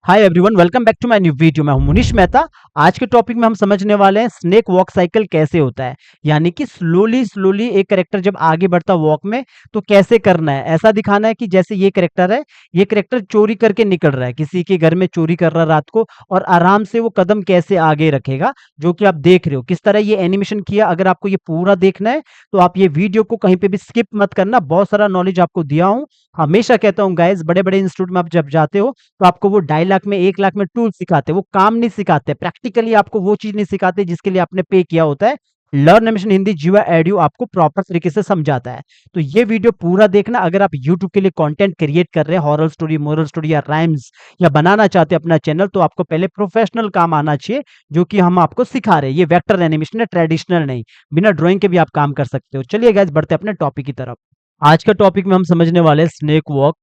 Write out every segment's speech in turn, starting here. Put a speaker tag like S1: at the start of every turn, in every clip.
S1: Hi everyone, welcome back to my new video. मैं हूं मुनीश मेहता। आज के टॉपिक में हम समझने वाले हैं स्नेक वॉक साइकिल कैसे होता है। यानी कि स्लोली स्लोली एक कैरेक्टर जब आगे बढ़ता वॉक में तो कैसे करना है। ऐसा दिखाना है कि जैसे ये कैरेक्टर है, ये कैरेक्टर चोरी करके निकल रहा है, किसी के घर में चोरी कर रहा है रात को, और आराम से वो कदम कैसे आगे रखेगा, जो कि आप देख रहे हो किस तरह ये एनिमेशन किया। अगर आपको ये पूरा देखना है तो आप ये वीडियो को कहीं पे भी स्किप मत करना। बहुत सारा नॉलेज आपको दिया हूँ। हमेशा कहता हूँ गाइज, बड़े बड़े इंस्टीट्यूट में आप जब जाते हो तो आपको वो 2.5 लाख में 1 लाख में टूल सिखाते हैं, वो काम नहीं सिखाते, प्रैक्टिकली आपको वो चीज नहीं सिखाते जिसके लिए आपने पे किया होता है। लर्न एनिमेशन हिंदी जीवा एडियो आपको प्रॉपर तरीके से समझाता है। तो ये वीडियो पूरा देखना। अगर आप यूट्यूब के लिए कंटेंट क्रिएट कर रहे हैं, हॉरर स्टोरी, मोरल स्टोरी या राइम्स या बनाना चाहते हैं अपना चैनल, तो आपको पहले प्रोफेशनल काम आना चाहिए, जो कि हम आपको सिखा रहे हैं। ये वेक्टर एनिमेशन है, ट्रेडिशनल नहीं। बिना ड्राइंग के भी आप काम कर सकते हो। चलिए गाइस, बढ़ते हैं अपने टॉपिक की तरफ। आज का टॉपिक में हम समझने वाले हैं स्नेक वॉक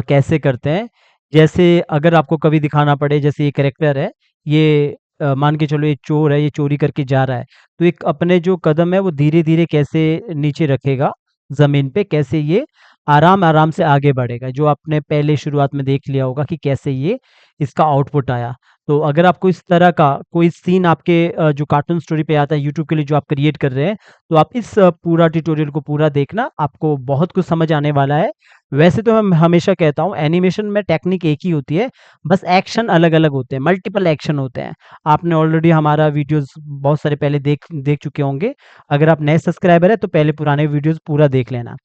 S1: कैसे करते हैं। जैसे अगर आपको कभी दिखाना पड़े, जैसे ये कैरेक्टर है, ये मान के चलो ये चोर है, ये चोरी करके जा रहा है, तो एक अपने जो कदम है वो धीरे धीरे कैसे नीचे रखेगा जमीन पे, कैसे ये आराम आराम से आगे बढ़ेगा, जो आपने पहले शुरुआत में देख लिया होगा कि कैसे ये इसका आउटपुट आया। तो अगर आपको इस तरह का कोई सीन आपके जो कार्टून स्टोरी पे आता है यूट्यूब के लिए, जो आप क्रिएट कर रहे हैं, तो आप इस पूरा ट्यूटोरियल को पूरा देखना, आपको बहुत कुछ समझ आने वाला है। वैसे तो मैं हमेशा कहता हूँ एनिमेशन में टेक्निक एक ही होती है, बस एक्शन अलग-अलग होते हैं, मल्टीपल एक्शन होते हैं। आपने ऑलरेडी हमारा वीडियोज़ बहुत सारे पहले देख देख चुके होंगे। अगर आप नए सब्सक्राइबर हैं तो पहले पुराने वीडियोज़ पूरा देख लेना।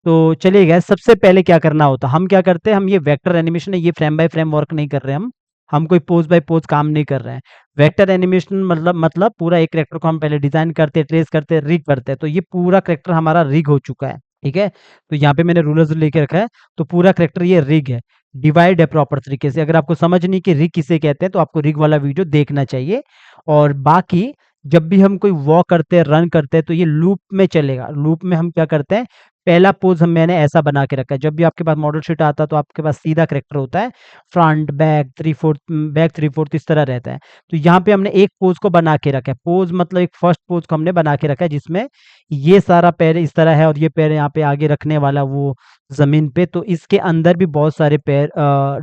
S1: तो चलिए गाइस, सबसे पहले क्या करना होता है, हम क्या करते हैं, हम ये वेक्टर एनिमेशन है, ये फ्रेम बाय फ्रेम वर्क नहीं कर रहे हम कोई पोज़ बाय पोज़ काम नहीं कर रहे हैं। वेक्टर एनिमेशन मतलब पूरा एक कैरेक्टर को हम पहले डिज़ाइन करते हैं, ट्रेस करते हैं, रिग करते हैं। तो ये पूरा कैरेक्टर हमारा रिग हो चुका है, ठीक है? तो यहाँ पे मैंने रूलर्स लेके रखा है, तो पूरा कैरेक्टर ये रिग है, डिवाइड है प्रॉपर तरीके से। अगर आपको समझ नहीं कि रिग किसे कहते हैं, तो आपको रिग वाला वीडियो देखना चाहिए। और बाकी जब भी हम कोई वॉक करते हैं, रन करते हैं, तो ये लूप में चलेगा। लूप में हम क्या करते हैं, पहला पोज़ मैंने ऐसा बना के रखा है। जब भी आपके पास मॉडल शीट आता है, तो आपके पास सीधा कैरेक्टर होता है, फ्रंट, बैक, 3/4 बैक 3/4 इस तरह रहता है। तो यहाँ पे हमने एक पोज़ को बना के रखा है। पोज़ मतलब एक फर्स्ट पोज़ को हमने बना के रखा है, जिसमें ये सारा पैर इस तरह है और ये पैर यहाँ पे आगे रखने वाला वो ज़मीन पे। तो इसके अंदर भी बहुत सारे पैर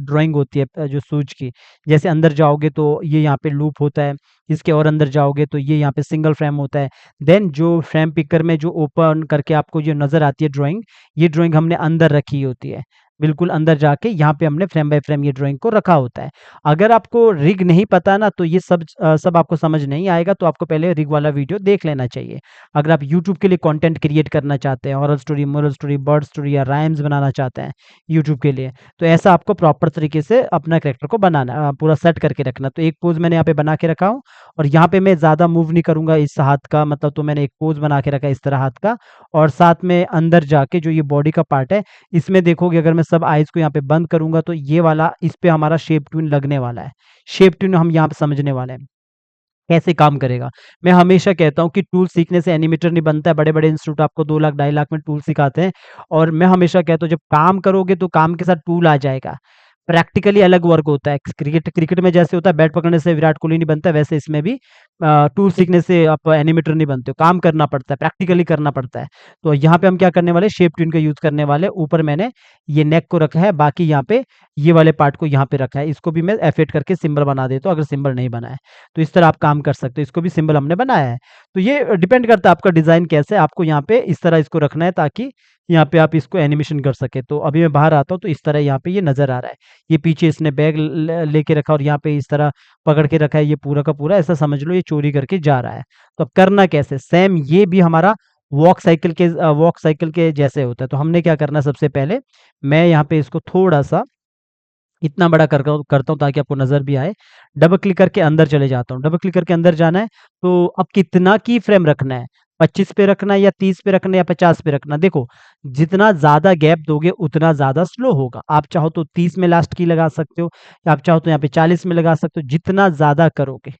S1: ड्राइंग होती है जो शूज़ की। जैसे अंदर जाओगे तो ये यहाँ पे लूप होता है, इसके और अंदर जाओगे तो ये यहाँ पे सिंगल फ्रेम होता है। देन जो फ्रेम पिकर में जो ओपन करके आपको जो नज़र आती है ड्राइंग, ये ड्राइंग हमने अंदर रखी होती है। बिल्कुल अंदर जाके यहाँ पे हमने फ्रेम बाय फ्रेम ये ड्राइंग को रखा होता है। अगर आपको रिग नहीं पता ना, तो ये सब आपको समझ नहीं आएगा, तो आपको पहले रिग वाला वीडियो देख लेना चाहिए। अगर आप यूट्यूब के लिए कंटेंट क्रिएट करना चाहते हैं, horror story, moral story, bird story या राइम्स बनाना चाहते हैं यूट्यूब के लिए, तो ऐसा आपको प्रॉपर तरीके से अपना कैरेक्टर को बनाना, पूरा सेट करके रखना। तो एक पोज़ मैंने यहाँ पे बना के रखा हूँ, और यहाँ पे मैं ज़्यादा मूव नहीं करूँगा इस हाथ का, मतलब तो मैंने एक पोज़ बना के रखा है इस तरह हाथ का। और साथ में अंदर जाके जो ये बॉडी का पार्ट है, इसमें देखोगे अगर मैं सब आइज़ को यहाँ पे बंद करूँगा, तो ये वाला इस पे हमारा शेप ट्यून लगने वाला है। शेप ट्यून हम यहाँ पे समझने वाले हैं, कैसे काम करेगा। मैं हमेशा कहता हूँ कि टूल सीखने से एनिमेटर नहीं बनता है। बड़े-बड़े इंस्टीट्यूट आपको 2 लाख, 2.5 लाख में टूल सिखाते हैं, और मैं हमेशा कहता हूँ जब काम करोगे तो काम के साथ टूल आ जाएगा। प्रैक्टिकली अलग वर्क होता है। क्रिकेट क्रिकेट में जैसे होता है बैट पकड़ने से विराट कोहली नहीं बनता, वैसे इसमें भी टूल सीखने से आप एनिमेटर नहीं बनते हो। काम करना पड़ता है, प्रैक्टिकली करना पड़ता है। तो यहाँ पे हम क्या करने वाले, शेप ट्यून का यूज़ करने वाले। ऊपर मैंने ये नेक को रखा है, बाकी यहाँ पे ये वाले पार्ट को यहाँ पे रखा है। इसको भी मैं एफेक्ट करके सिंबल बना देता हूँ, अगर सिंबल नहीं बना है। तो इस तरह आप काम कर सकते हो। इसको भी सिंबल हमने बनाया है। तो ये डिपेंड करता है आपका डिज़ाइन कैसे है। आपको यहाँ पे इस तरह इसको रखना है, ताकि यहाँ पे आप इसको एनिमेशन कर सकें। तो अभी मैं बाहर आता हूँ, तो इस तरह यहाँ पे ये नज़र आ रहा है। ये पीछे इसने बैग लेके रखा और यहाँ पे इस तरह पकड़ के रखा है, ये पूरा का पूरा ऐसा समझ लो ये चोरी करके जा रहा है। तो अब करना कैसे, सेम ये भी हमारा वॉक साइकिल के जैसे होता है। तो हमने क्या करना है, सबसे पहले मैं यहाँ पे इसको थोड़ा सा इतना बड़ा करता हूँ ताकि आपको नज़र भी आए। डबल क्लिक करके अंदर चले जाता हूँ। डबल क्लिक करके अंदर जाना है, तो अब कितना की फ्रेम रखना है? 25 पे रखना है या 30 पे रखना है या 50 पे रखना है? देखो, जितना ज़्यादा गैप दोगे उतना ज़्यादा स्लो होगा। आप चाहो तो 30 में लास्ट की लगा सकते हो, या आप चाहो तो यहाँ पे 40 में लगा सकते हो। जितना ज़्यादा करोगे,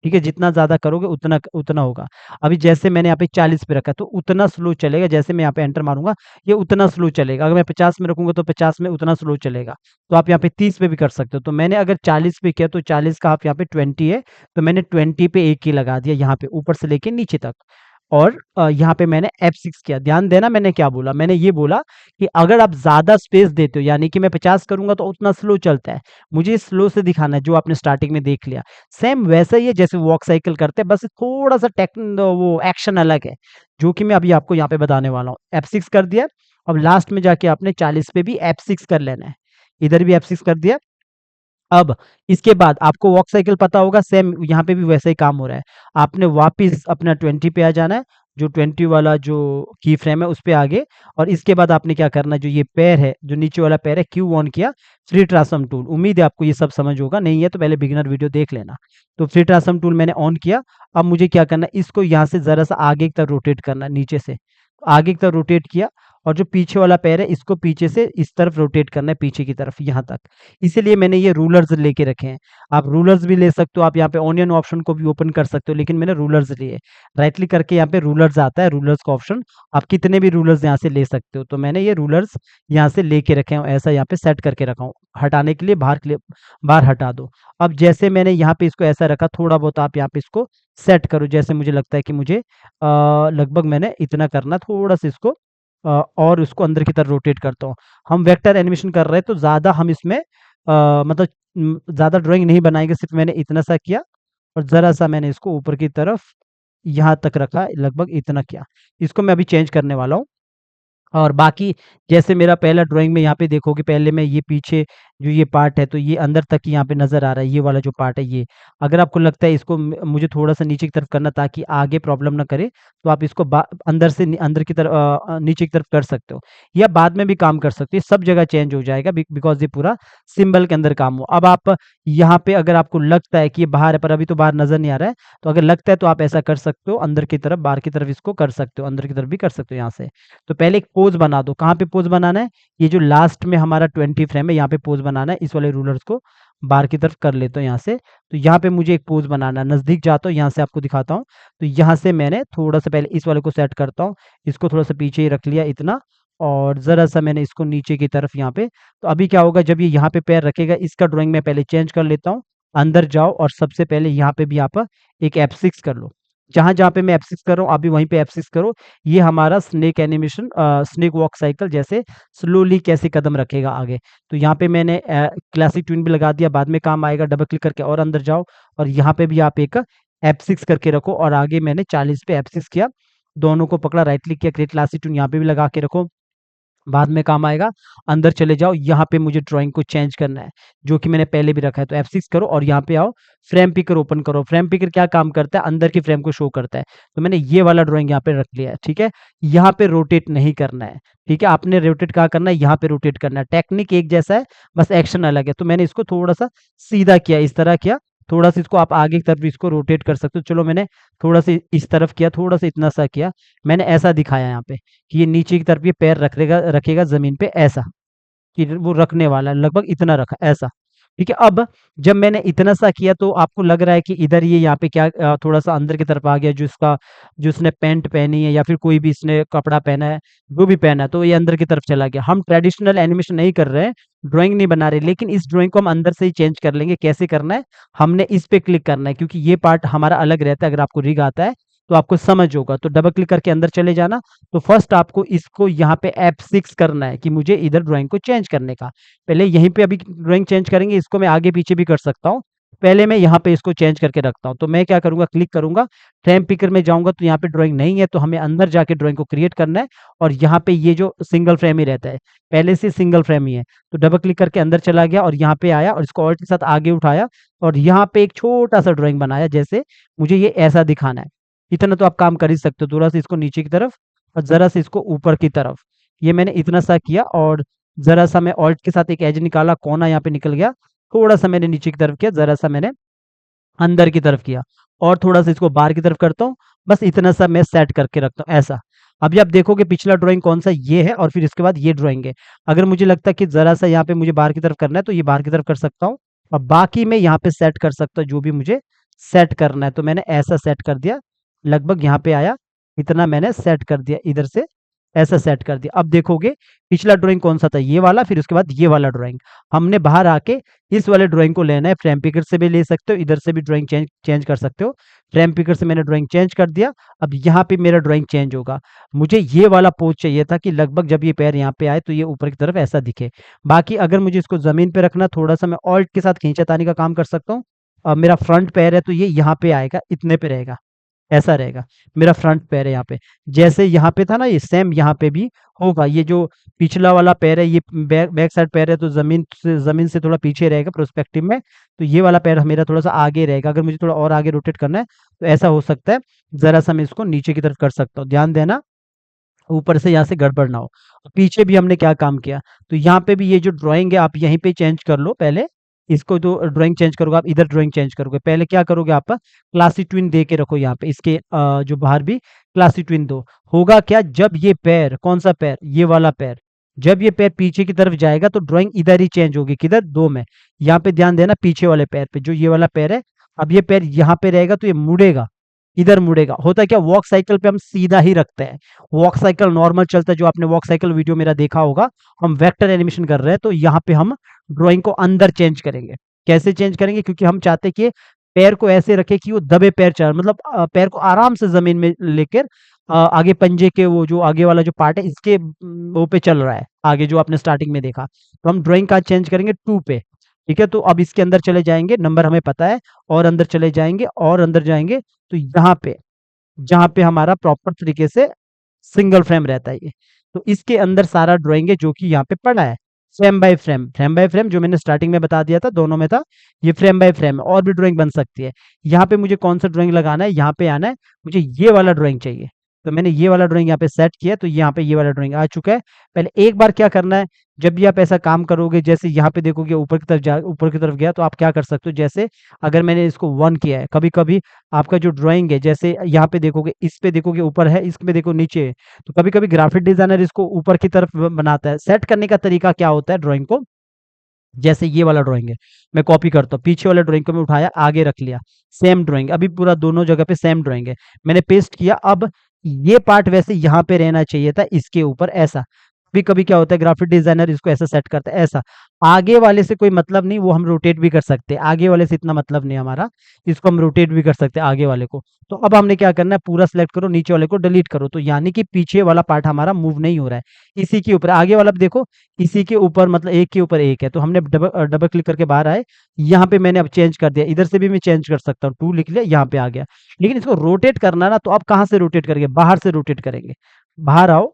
S1: ठीक है? जितना ज़्यादा करोगे उतना उतना होगा। अभी जैसे मैंने यहाँ पे 40 पे रखा है, तो उतना स्लो चलेगा। जैसे मैं यहाँ पे एंटर मारूँगा, ये उतना स्लो चलेगा। अगर मैं 50 में रखूँगा तो 50 में उतना स्लो चलेगा। तो आप यहाँ पे 30 पे भी कर सकते हो। तो मैंने अगर 40 पे किया, तो 40 का हाफ यहाँ पे 20 है, तो मैंने 20 पे एक की लगा दिया यहाँ पे ऊपर से लेके नीचे तक। और यहाँ पे मैंने F6 किया। ध्यान देना मैंने क्या बोला, मैंने ये बोला कि अगर आप ज़्यादा स्पेस देते हो, यानी कि मैं 50 करूँगा तो उतना स्लो चलता है। मुझे स्लो से दिखाना है, जो आपने स्टार्टिंग में देख लिया। सेम वैसा ही है जैसे वॉक साइकिल करते हैं, बस थोड़ा-सा वो एक्शन अलग है, जो कि मैं अभी आपको यहाँ पे बताने वाला हूँ। F6 कर दिया, अब लास्ट में जाके आपने 40 पे भी F6 कर लेना है। इधर भी F6 कर दिया। अब इसके बाद आपको वॉक साइकिल पता होगा, सेम यहाँ पे भी वैसा ही काम हो रहा है। आपने वापिस अपना 20 पे आ जाना है, जो 20 वाला जो की फ्रेम है उस पे आगे, और इसके बाद आपने क्या करना है, जो ये पैर है, जो नीचे वाला पैर है, क्यू ऑन किया, फ्री ट्रांसफॉर्म टूल। उम्मीद है आपको ये सब समझ होगा, नहीं है तो पहले बिगिनर वीडियो देख लेना। तो फ्री ट्रांसफॉर्म टूल मैंने ऑन किया। अब मुझे क्या करना है, इसको यहाँ से ज़रा-सा आगे की तरफ रोटेट करना है, नीचे से। आगे की तरफ रोटेट किया, और जो पीछे वाला पैर है इसको पीछे से इस तरफ रोटेट करना है, पीछे की तरफ यहाँ तक। इसीलिए मैंने ये रूलर्स लेके रखे हैं। आप रूलर्स भी ले सकते हो, आप यहाँ पे ओनियन ऑप्शन को भी ओपन कर सकते हो, लेकिन मैंने रूलर्स लिए। राइट क्लिक करके यहाँ पे रूलर्स आता है, रूलर्स का ऑप्शन, आप कितने भी रूलर्स यहाँ से ले सकते हो। तो मैंने ये रूलर्स यहाँ से लेके रखे हैं, ऐसा यहाँ पे सेट करके रखा हूँ। हटाने के लिए बाहर हटा दो। अब जैसे मैंने यहाँ पे इसको ऐसा रखा, थोड़ा बहुत आप यहाँ पे इसको सेट करो, जैसे मुझे लगता है कि मुझे लगभग मैंने इतना करना, थोड़ा सा इसको और उसको अंदर की तरफ रोटेट करता हूँ। हम वेक्टर एनिमेशन कर रहे हैं तो ज़्यादा हम इसमें मतलब ज़्यादा ड्राइंग नहीं बनाएँगे, सिर्फ़ मैंने इतना सा किया, और ज़रा-सा मैंने इसको ऊपर की तरफ यहाँ तक रखा, लगभग इतना किया। इसको मैं अभी चेंज करने वाला हूँ। और बाकी जैसे मेरा पहला ड्राइंग में यहाँ पे देखोगे, पहले मैं ये पीछे जो ये पार्ट है, तो ये अंदर तक ही यहाँ पे नज़र आ रहा है, ये वाला जो पार्ट है ये। अगर आपको लगता है इसको मुझे थोड़ा-सा नीचे की तरफ करना ताकि आगे प्रॉब्लम ना करे, तो आप इसको अंदर से अंदर की तरफ नीचे की तरफ कर सकते हो, या बाद में भी काम कर सकते हो। सब जगह चेंज हो जाएगा बिकॉज़ ये पूरा सिंबल के अंदर काम हो। अब आप यहाँ पे अगर आपको लगता है कि ये बाहर है, पर अभी तो बाहर नज़र नहीं आ रहा है, तो अगर लगता है तो आप ऐसा कर सकते हो, अंदर की तरफ, बाहर की तरफ इसको कर सकते हो, अंदर की तरफ भी कर सकते हो यहाँ से। तो पहले एक पोज़ बना दो, कहाँ पे पोज़ बनाना है? ये जो लास्ट में हमारा 20 फ्रेम है, यहाँ पे पोज़ बनाना है, इस वाले रूलर्स को बाहर की तरफ कर लेता हूँ यहाँ से। तो यहाँ पे मुझे एक पोज़ बनाना है, नज़दीक जाता हूँ, यहाँ से आपको दिखाता हूँ। तो यहाँ से मैंने थोड़ा-सा पहले इस वाले को सेट करता हूँ, इसको थोड़ा-सा पीछे ही रख लिया इतना, और ज़रा-सा मैंने इसको नीचे की तरफ यहाँ पे। तो अभी क्या होगा, जब ये यहाँ पे पैर रखेगा, इसका ड्राइंग मैं पहले चेंज कर लेता हूँ। अंदर जाओ और सबसे पहले यहाँ पे भी आप एक F6 कर लो। जहाँ-जहाँ पे मैं F6 कर रहा हूँ, आप भी वहीं पे F6 करो। ये हमारा snake animation snake walk cycle जैसे स्लोली कैसे कदम रखेगा आगे। तो यहाँ पे मैंने क्लासिक ट्यून भी लगा दिया, बाद में काम आएगा। डबल क्लिक करके और अंदर जाओ, और यहाँ पे भी आप एक F6 करके रखो, और आगे मैंने 40 पे F6 किया। दोनों को पकड़ा, राइट क्लिक किया, क्रिएट क्लासिक ट्यून यहाँ पे भी लगा के रखो, बाद में काम आएगा। अंदर चले जाओ, यहाँ पे मुझे ड्राइंग को चेंज करना है, जो कि मैंने पहले भी रखा है। तो F6 करो और यहाँ पे आओ, फ्रेम पिकर ओपन करो। फ्रेम पिकर क्या काम करता है? अंदर की फ्रेम को शो करता है। तो मैंने ये वाला ड्राइंग यहाँ पे रख लिया है, ठीक है? यहाँ पे रोटेट नहीं करना है, ठीक है? आपने रोटेट कहाँ करना है? यहाँ पे रोटेट करना है। टेक्निक एक जैसा है, बस एक्शन अलग है। तो मैंने इसको थोड़ा-सा सीधा किया, इस तरह किया। थोड़ा-सा इसको आप आगे की तरफ भी इसको रोटेट कर सकते हो। चलो मैंने थोड़ा-सा इस तरफ किया, थोड़ा-सा इतना सा किया। मैंने ऐसा दिखाया यहाँ पे कि ये नीचे की तरफ ये पैर रखेगा रखेगा ज़मीन पे ऐसा, कि वो रखने वाला है, लगभग इतना रखा, ऐसा। ठीक है? अब जब मैंने इतना सा किया तो आपको लग रहा है कि इधर ये यहाँ पे क्या थोड़ा-सा अंदर की तरफ आ गया, जो इसने पैंट पहनी है या फिर कोई भी इसने कपड़ा पहना है, जो भी पहना है, तो ये अंदर की तरफ चला गया। हम ट्रेडिशनल एनिमेशन नहीं कर रहे हैं, ड्राइंग नहीं बना रहे, लेकिन इस ड्राइंग को हम अंदर से ही चेंज कर लेंगे। कैसे करना है? हमने इस पे क्लिक करना है, क्योंकि ये पार्ट हमारा अलग रहता है। अगर आपको रिग आता है, तो आपको समझ होगा। तो डबल क्लिक करके अंदर चले जाना। तो फर्स्ट आपको इसको यहाँ पे F6 करना है कि मुझे इधर ड्राइंग को चेंज करने का। पहले यहीं पे अभी ड्राइंग चेंज करेंगे, इसको मैं आगे पीछे भी कर सकता हूँ। पहले मैं यहाँ पे इसको चेंज करके रखता हूँ। तो मैं क्या करूँगा, क्लिक करूँगा, फ्रेम पिकर में जाऊँगा तो यहाँ पे ड्राइंग नहीं है, तो हमें अंदर जाके ड्राइंग को क्रिएट करना है, और यहाँ पे ये जो सिंगल फ्रेम ही रहता है, पहले से सिंगल फ्रेम ही है। तो डबल क्लिक करके अंदर चला गया और यहाँ पे आया और इसको ऑल्ट के साथ आगे उठाया, और यहाँ पे एक छोटा-सा ड्राइंग बनाया, जैसे मुझे ये ऐसा दिखाना है। इतना तो आप काम कर ही सकते हो। थोड़ा-सा इसको नीचे की तरफ और ज़रा-सा इसको ऊपर की तरफ। ये मैंने इतना सा किया, और ज़रा-सा मैं ऑल्ट के साथ एक एज निकाला, कोना यहाँ पे निकल गया। थोड़ा-सा मैंने नीचे की तरफ किया, ज़रा-सा मैंने अंदर की तरफ किया, और थोड़ा-सा इसको बाहर की तरफ करता हूँ। बस इतना सा मैं सेट करके रखता हूँ, ऐसा। अभी आप देखोगे पिछला ड्राइंग कौन-सा, ये है, और फिर इसके बाद ये ड्राइंग है। अगर मुझे लगता है कि ज़रा-सा यहाँ पे मुझे बाहर की तरफ करना है, तो ये बाहर की तरफ कर सकता हूँ, और बाकी मैं यहाँ पे सेट कर सकता हूँ जो भी मुझे सेट करना है। तो मैंने ऐसा सेट कर दिया, लगभग यहाँ पे आया, इतना मैंने सेट कर दिया इधर से, ऐसा सेट कर दिया। अब देखोगे पिछला ड्राइंग कौन सा था, ये वाला, फिर उसके बाद ये वाला ड्राइंग। हमने बाहर आके इस वाले ड्राइंग को लेना है, फ्रेम पिकर से भी ले सकते हो, इधर से भी ड्राइंग चेंज चेंज कर सकते हो। फ्रेम पिकर से मैंने ड्राइंग चेंज कर दिया। अब यहाँ पे मेरा ड्राइंग चेंज होगा। मुझे ये वाला पोज चाहिए था कि लगभग जब ये पैर यहाँ पे आए तो ये ऊपर की तरफ ऐसा दिखे। बाकी अगर मुझे इसको जमीन पे रखना, थोड़ा सा मैं ऑल्ट के साथ खींचातानी का काम कर सकता हूँ। अब मेरा फ्रंट पैर है तो ये यहाँ पे आएगा, इतने पे रहेगा, ऐसा रहेगा। मेरा फ्रंट पैर है यहाँ पे, जैसे यहाँ पे था ना, ये सेम यहाँ पे भी होगा। ये जो पिछला वाला पैर है, ये बैक बैक साइड पैर है, तो जमीन से थोड़ा पीछे रहेगा प्रोस्पेक्टिव में। तो ये वाला पैर मेरा थोड़ा सा आगे रहेगा। अगर मुझे थोड़ा और आगे रोटेट करना है तो ऐसा हो सकता है। जरा सा मैं इसको नीचे की तरफ कर सकता हूँ, ध्यान देना ऊपर से यहाँ से गड़बड़ ना हो। पीछे भी हमने क्या काम किया, तो यहाँ पे भी ये जो ड्राइंग है आप यहीं पे चेंज कर लो पहले। इसको तो ड्राइंग चेंज करोगे आप, इधर ड्राइंग चेंज करोगे। पहले क्या करोगे, आप क्लासी ट्विन दे के रखो यहाँ पे, इसके जो बाहर भी क्लासी ट्विन दो। होगा क्या, जब ये पैर, कौन सा पैर, ये वाला पैर, जब ये पैर पीछे की तरफ जाएगा तो ड्राइंग इधर ही चेंज होगी, किधर, दो में। यहाँ पे ध्यान देना, पीछे वाले पैर पे, जो ये वाला पैर है। अब ये पैर यहाँ पे रहेगा तो ये मुड़ेगा, इधर मुड़ेगा। होता है क्या, वॉक साइकिल पे हम सीधा ही रखते हैं, वॉक साइकिल नॉर्मल चलता है, जो आपने वॉक साइकिल वीडियो मेरा देखा होगा। हम वेक्टर एनिमेशन कर रहे हैं तो यहाँ पे हम ड्राइंग को अंदर चेंज करेंगे। कैसे चेंज करेंगे, क्योंकि हम चाहते हैं कि पैर को ऐसे रखे कि वो दबे पैर चल, मतलब पैर को आराम से जमीन में लेकर आगे पंजे के वो जो आगे वाला जो पार्ट है इसके वो पे चल रहा है, आगे जो आपने स्टार्टिंग में देखा। तो हम ड्राइंग का चेंज करेंगे 2 पे, ठीक है। तो अब इसके अंदर चले जाएंगे, नंबर हमें पता है, और अंदर चले जाएंगे और अंदर जाएंगे। तो यहाँ पे जहाँ पे हमारा प्रॉपर तरीके से सिंगल फ्रेम रहता है ये, तो इसके अंदर सारा ड्राइंग है जो कि यहाँ पे पड़ा है। Frame by frame, frame by frame जो मैंने स्टार्टिंग में बता दिया था, दोनों में था। ये फ्रेम बाय फ्रेम है, और भी ड्राइंग बन सकती है। यहाँ पे मुझे कौन सा ड्राइंग लगाना है, यहाँ पे आना है, मुझे ये वाला ड्राइंग चाहिए। तो मैंने ये वाला ड्राइंग यहाँ पे सेट किया, तो यहाँ पे ये वाला ड्राइंग आ चुका है। पहले एक बार क्या करना है, जब भी आप ऐसा काम करोगे, जैसे यहाँ पे देखोगे ऊपर की तरफ गया, तो आप क्या कर सकते हो, जैसे अगर मैंने इसको 1 किया है, कभी कभी आपका जो ड्राइंग है, जैसे यहाँ पे देखोगे, इस पे देखोगे ऊपर है, इसमें देखो नीचे है। तो कभी कभी ग्राफिक डिजाइनर इसको ऊपर की तरफ बनाता है। सेट करने का तरीका क्या होता है ड्राइंग को, जैसे ये वाला ड्राइंग है, मैं कॉपी करता हूँ, पीछे वाले ड्राइंग को मैं उठाया, आगे रख लिया, सेम ड्राइंग, अभी पूरा दोनों जगह पे सेम ड्राइंग है, मैंने पेस्ट किया। अब ये पार्ट वैसे यहाँ पे रहना चाहिए था, इसके ऊपर ऐसा। कभी कभी क्या होता है, ग्राफिक डिजाइनर इसको ऐसा सेट करता है, ऐसा। आगे वाले से कोई मतलब नहीं, वो हम रोटेट भी कर सकते हैं, आगे वाले से इतना मतलब नहीं हमारा, इसको हम रोटेट भी कर सकते हैं आगे वाले को। तो अब हमने क्या करना है, पूरा सिलेक्ट करो, नीचे वाले को डिलीट करो, तो यानी कि पीछे वाला पार्ट हमारा मूव नहीं हो रहा है, इसी के ऊपर। आगे वाला भी देखो, इसी के ऊपर, मतलब एक के ऊपर एक है। तो हमने डबल डबल क्लिक करके बाहर आए, यहाँ पे मैंने अब चेंज कर दिया, इधर से भी मैं चेंज कर सकता हूँ, 2 लिख लिया, यहाँ पे आ गया। लेकिन इसको रोटेट करना ना, तो आप कहाँ से रोटेट करेंगे, बाहर से रोटेट करेंगे। बाहर आओ,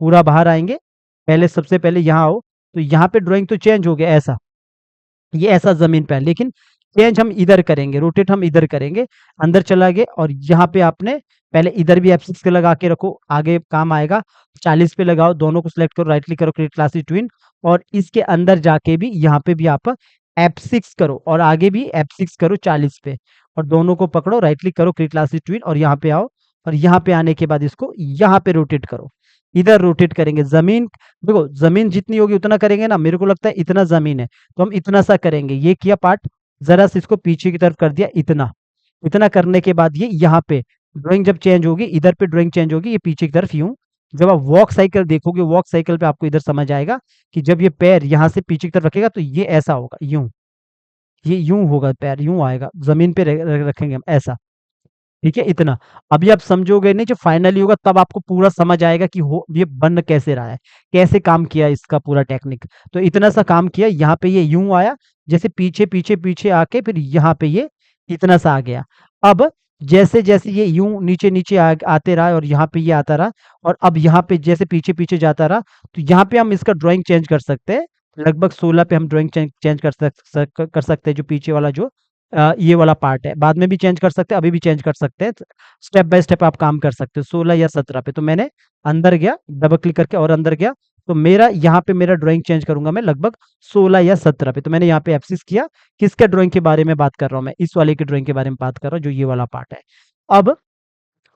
S1: पूरा बाहर आएंगे, पहले सबसे पहले यहाँ आओ, तो यहाँ पे ड्राइंग तो चेंज हो गया, ऐसा, ये ऐसा जमीन पे है, लेकिन चेंज हम इधर करेंगे, रोटेट हम इधर करेंगे। अंदर चला गए, और यहाँ पे आपने पहले इधर भी F6 के लगा के रखो, आगे काम आएगा। 40 पे लगाओ, दोनों को सिलेक्ट करो, राइट क्लिक करो, क्रिएट क्लास ट्विन, और इसके अंदर जाके भी यहाँ पे भी आप F6 करो, और आगे भी F6 करो 40 पे, और दोनों को पकड़ो, राइट क्लिक करो, क्रिएट क्लास ट्विन, और यहाँ पे आओ। और यहाँ पे आने के बाद इसको यहाँ पे रोटेट करो, इधर रोटेट करेंगे। जमीन देखो, जमीन जितनी होगी उतना करेंगे ना, मेरे को लगता है इतना जमीन है, तो हम इतना सा करेंगे। ये किया पार्ट, जरा से इसको पीछे की तरफ कर दिया, इतना। इतना करने के बाद ये यहाँ पे ड्राइंग जब चेंज होगी, इधर पे ड्राइंग चेंज होगी, ये पीछे की तरफ यूं। जब आप वॉक साइकिल देखोगे, वॉक साइकिल पे आपको इधर समझ आएगा कि जब ये पैर यहाँ से पीछे की तरफ रखेगा तो ये ऐसा होगा, यूं। ये यूं होगा, पैर यूं आएगा, जमीन पे रखेंगे हम, ऐसा। ठीक है, इतना। अभी आप समझोगे नहीं, जब फाइनली होगा तब आपको पूरा समझ आएगा कि हो ये बन कैसे रहा है, कैसे काम किया इसका पूरा टेक्निक। तो इतना सा काम किया, यहाँ पे ये यूं आया, जैसे पीछे पीछे पीछे आके फिर यहाँ पे ये इतना सा आ गया। अब जैसे जैसे ये यूं नीचे नीचे आते रहा, और यहाँ पे ये आता रहा, और अब यहाँ पे जैसे पीछे पीछे जाता रहा, तो यहाँ पे हम इसका ड्राइंग चेंज कर सकते हैं। लगभग 16 पे हम ड्राइंग चेंज कर सकते हैं, जो पीछे वाला जो ये वाला पार्ट है। बाद में भी चेंज कर सकते हैं, अभी भी चेंज कर सकते हैं, स्टेप बाय स्टेप आप काम कर सकते हो। 16 या 17 पे, तो मैंने अंदर गया, डबल क्लिक करके और अंदर गया, तो मेरा यहाँ पे मेरा ड्राइंग चेंज करूंगा मैं लगभग 16 या 17 पे। तो मैंने यहाँ पे F6 किया। किसके ड्राइंग के बारे में बात कर रहा हूँ मैं, इस वाले की ड्राइंग के बारे में बात कर रहा हूँ, जो ये वाला पार्ट है। अब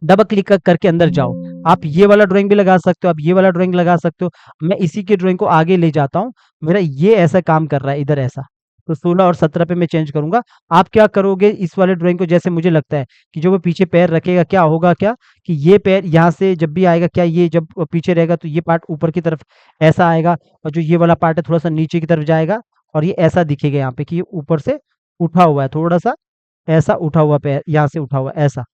S1: डबल क्लिक करके अंदर जाओ, आप ये वाला ड्राइंग भी लगा सकते हो, आप ये वाला ड्राइंग लगा सकते हो। मैं इसी के ड्राइंग को आगे ले जाता हूँ, मेरा ये ऐसा काम कर रहा है इधर, ऐसा। तो 16 और 17 पे मैं चेंज करूंगा। आप क्या करोगे इस वाले ड्राइंग को, जैसे मुझे लगता है कि जो वो पीछे पैर रखेगा क्या होगा, क्या कि ये पैर यहाँ से जब भी आएगा, क्या ये जब पीछे रहेगा तो ये पार्ट ऊपर की तरफ ऐसा आएगा, और जो ये वाला पार्ट है थोड़ा सा नीचे की तरफ जाएगा, और ये ऐसा दिखेगा यहाँ पे कि ये ऊपर से उठा हुआ है, थोड़ा सा ऐसा उठा हुआ पैर, यहाँ से उठा हुआ ऐसा।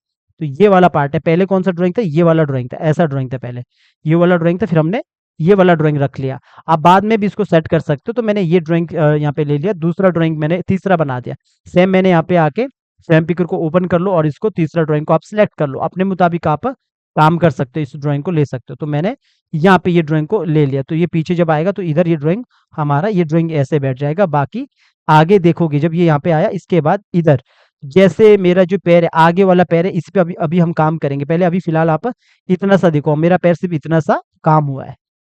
S1: तो ये वाला पार्ट है। पहले कौन सा ड्राइंग था, ये वाला ड्राइंग था, ऐसा ड्राइंग था पहले, ये वाला ड्राइंग था, फिर हमने ये वाला ड्राइंग रख लिया। आप बाद में भी इसको सेट कर सकते हो, तो मैंने ये ड्राइंग यहाँ पे ले लिया, दूसरा ड्राइंग मैंने तीसरा बना दिया। सेम मैंने यहाँ पे आके फ्रेम पिकर को ओपन कर लो, और इसको तीसरा ड्राइंग को आप सिलेक्ट कर लो, अपने मुताबिक आप काम कर सकते हो, इस ड्राइंग को ले सकते हो। तो मैंने यहाँ पे ये ड्राइंग को ले लिया, तो ये पीछे जब आएगा तो इधर ये ड्राइंग हमारा, ये ड्राइंग ऐसे बैठ जाएगा। बाकी आगे देखोगे जब ये यहाँ पे आया, इसके बाद इधर जैसे मेरा जो पैर है, आगे वाला पैर है, इस पे अभी अभी हम काम करेंगे। पहले अभी फिलहाल आप इतना सा देखो, मेरा पैर सिर्फ इतना सा काम हुआ है,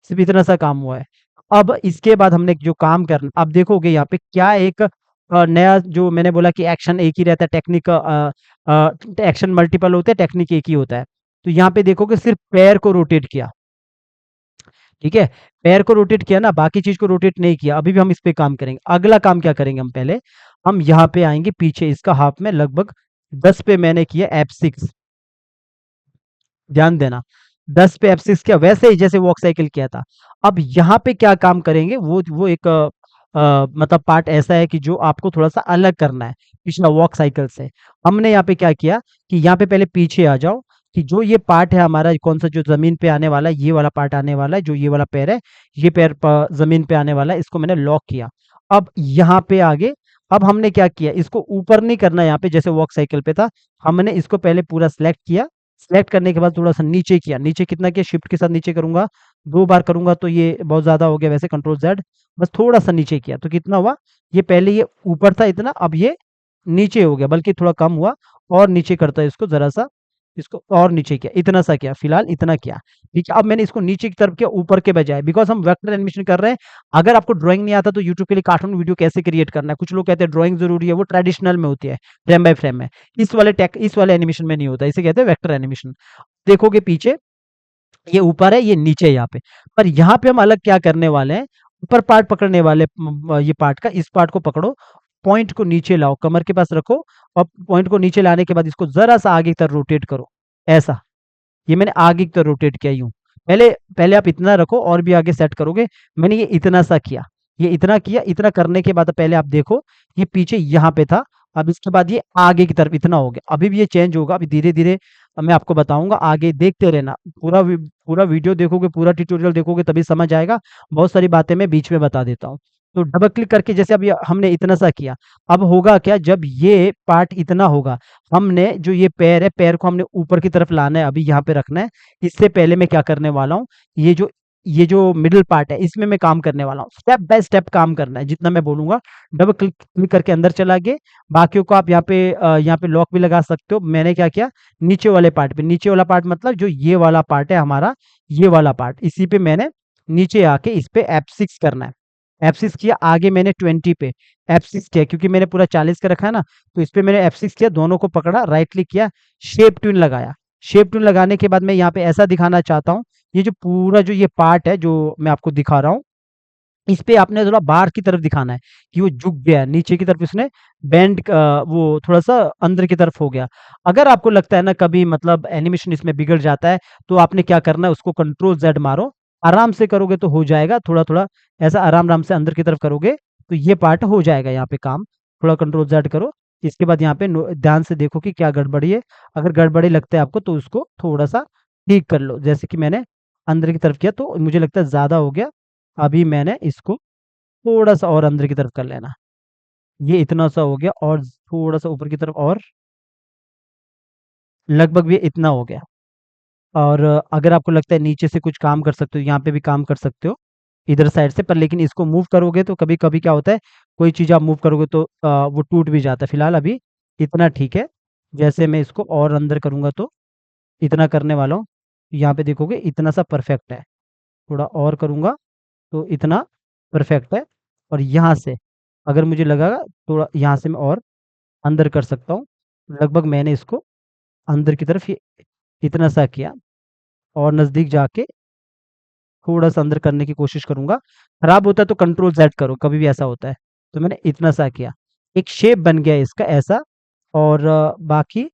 S1: सिर्फ इतना सा काम हुआ है। अब इसके बाद हमने जो काम करना, अब देखोगे यहाँ पे क्या एक नया, जो मैंने बोला कि एक्शन एक ही रहता है, टेक्निक एक्शन मल्टीपल होते हैं, टेक्निक एक ही होता है। तो यहाँ पे देखोगे सिर्फ पैर को रोटेट किया, ठीक है, पैर को रोटेट किया ना, बाकी चीज को रोटेट नहीं किया। अभी भी हम इस पे काम करेंगे। अगला काम क्या करेंगे, हम पहले हम यहाँ पे आएंगे पीछे, इसका हाफ में लगभग 10 पे मैंने किया F6, ध्यान देना, 10 पे F6 किया, वैसे ही जैसे वॉक साइकिल किया था। अब यहाँ पे क्या काम करेंगे, वो एक मतलब पार्ट ऐसा है कि जो आपको थोड़ा सा अलग करना है पिछला वॉक साइकिल से। हमने यहाँ पे क्या किया कि यहाँ पे पहले पीछे आ जाओ, कि जो ये पार्ट है हमारा, कौन सा जो जमीन पे आने वाला है, ये वाला पार्ट आने वाला है, जो ये वाला पैर है, ये पैर जमीन पे आने वाला है, इसको मैंने लॉक किया। अब यहाँ पे आगे, अब हमने क्या किया, इसको ऊपर नहीं करना, यहाँ पे जैसे वॉक साइकिल पे था, हमने इसको पहले पूरा सिलेक्ट किया। सिलेक्ट करने के बाद थोड़ा सा नीचे किया, नीचे कितना किया, शिफ्ट के साथ नीचे करूंगा, 2 बार करूंगा तो ये बहुत ज्यादा हो गया, वैसे कंट्रोल जेड, बस थोड़ा सा नीचे किया तो कितना हुआ, ये पहले ये ऊपर था इतना, अब ये नीचे हो गया, बल्कि थोड़ा कम हुआ। और नीचे करता है इसको जरा सा, इसको और नीचे किया, इतना सा किया, फिलहाल इतना किया, ठीक है। अब मैंने इसको नीचे की तरफ किया, ऊपर के बजाय, बिकॉज हम वेक्टर एनिमेशन कर रहे हैं। अगर आपको ड्राइंग नहीं आता तो यूट्यूब के लिए कार्टून वीडियो कैसे क्रिएट करना है, कुछ लोग कहते हैं ड्राइंग जरूरी है, वो ट्रेडिशनल में होती है, फ्रेम बाय फ्रेम में। इस वाले एनिमेशन में नहीं होता, इसे कहते हैं वेक्टर एनिमेशन। देखोगे पीछे ये ऊपर है, ये नीचे है यहाँ पे, पर यहाँ पे हम अलग क्या करने वाले हैं, ऊपर पार्ट पकड़ने वाले, ये पार्ट का, इस पार्ट को पकड़ो, पॉइंट को नीचे लाओ, कमर के पास रखो, और पॉइंट को नीचे लाने के बाद इसको जरा सा आगे की तरफ रोटेट करो, ऐसा। ये मैंने आगे की तरफ रोटेट किया यूं। पहले पहले आप इतना रखो, और भी आगे सेट करोगे। मैंने ये इतना सा किया, ये इतना किया, इतना करने के बाद पहले आप देखो, ये पीछे यहाँ पे था, अब इसके बाद ये आगे की तरफ इतना हो गया। अभी भी ये चेंज होगा, अभी धीरे धीरे मैं आपको बताऊंगा, आगे देखते रहना, पूरा वीडियो देखोगे, पूरा ट्यूटोरियल देखोगे तभी समझ आएगा। बहुत सारी बातें मैं बीच में बता देता हूँ। तो डबल क्लिक करके जैसे अभी हमने इतना सा किया, अब होगा क्या, जब ये पार्ट इतना होगा, हमने जो ये पैर है, पैर को हमने ऊपर की तरफ लाना है, अभी यहाँ पे रखना है। इससे पहले मैं क्या करने वाला हूँ, ये जो मिडिल पार्ट है, इसमें मैं काम करने वाला हूँ, स्टेप बाय स्टेप काम करना है, जितना मैं बोलूंगा। डबल क्लिक क्लिक करके अंदर चला गए। बाकियों को आप यहाँ पे लॉक भी लगा सकते हो। मैंने क्या किया, नीचे वाले पार्ट पे, नीचे वाला पार्ट मतलब जो ये वाला पार्ट है हमारा, ये वाला पार्ट, इसी पे मैंने नीचे आके इस पे F6 करना है। F6 किया, आगे मैंने 20 पे F6 किया, क्योंकि मैंने पूरा 40 का रखा है ना, तो इस पे मैंने F6 किया, दोनों को पकड़ा, राइट क्लिक किया, शेप ट्यून लगाया। शेप ट्यून लगाने के बाद मैं यहाँ पे ऐसा दिखाना चाहता हूँ, ये जो पूरा जो ये पार्ट है जो मैं आपको दिखा रहा हूँ, इस पे आपने थोड़ा बाहर की तरफ दिखाना है कि वो झुक गया है, नीचे की तरफ इसने बेंड, वो थोड़ा सा अंदर की तरफ हो गया। अगर आपको लगता है ना कभी मतलब एनिमेशन इसमें बिगड़ जाता है, तो आपने क्या करना है, उसको कंट्रोल जेड मारो, आराम से करोगे तो हो जाएगा, थोड़ा थोड़ा ऐसा आराम आराम से अंदर की तरफ करोगे तो ये पार्ट हो जाएगा। यहाँ पे काम, थोड़ा कंट्रोल जेड करो। इसके बाद यहाँ पे ध्यान से देखो कि क्या गड़बड़ी है। अगर गड़बड़ी लगता है आपको तो उसको थोड़ा सा ठीक कर लो, जैसे कि मैंने अंदर की तरफ किया तो मुझे लगता है ज्यादा हो गया। अभी मैंने इसको थोड़ा-सा और अंदर की तरफ कर लेना। ये इतना सा हो गया, और थोड़ा-सा ऊपर की तरफ, और लगभग ये इतना हो गया। और अगर आपको लगता है नीचे से कुछ काम कर सकते हो, यहाँ पे भी काम कर सकते हो, इधर साइड से। पर लेकिन इसको मूव करोगे तो कभी-कभी क्या होता है, कोई चीज़ आप मूव करोगे तो वो टूट भी जाता है। फिलहाल अभी इतना ठीक है। जैसे मैं इसको और अंदर करूँगा तो इतना करने वाला हूँ। यहाँ पे देखोगे इतना सा परफेक्ट है। थोड़ा और करूँगा तो इतना परफेक्ट है। और यहाँ से अगर मुझे लगा थोड़ा, यहाँ से मैं और अंदर कर सकता हूँ। लगभग मैंने इसको अंदर की तरफ ये इतना सा किया, और नज़दीक जाके थोड़ा-सा अंदर करने की कोशिश करूँगा। खराब होता है तो कंट्रोल ज़ेड करो, कभी भी ऐसा होता है। तो मैंने इतना सा किया, एक शेप बन गया इसका ऐसा। और बाकी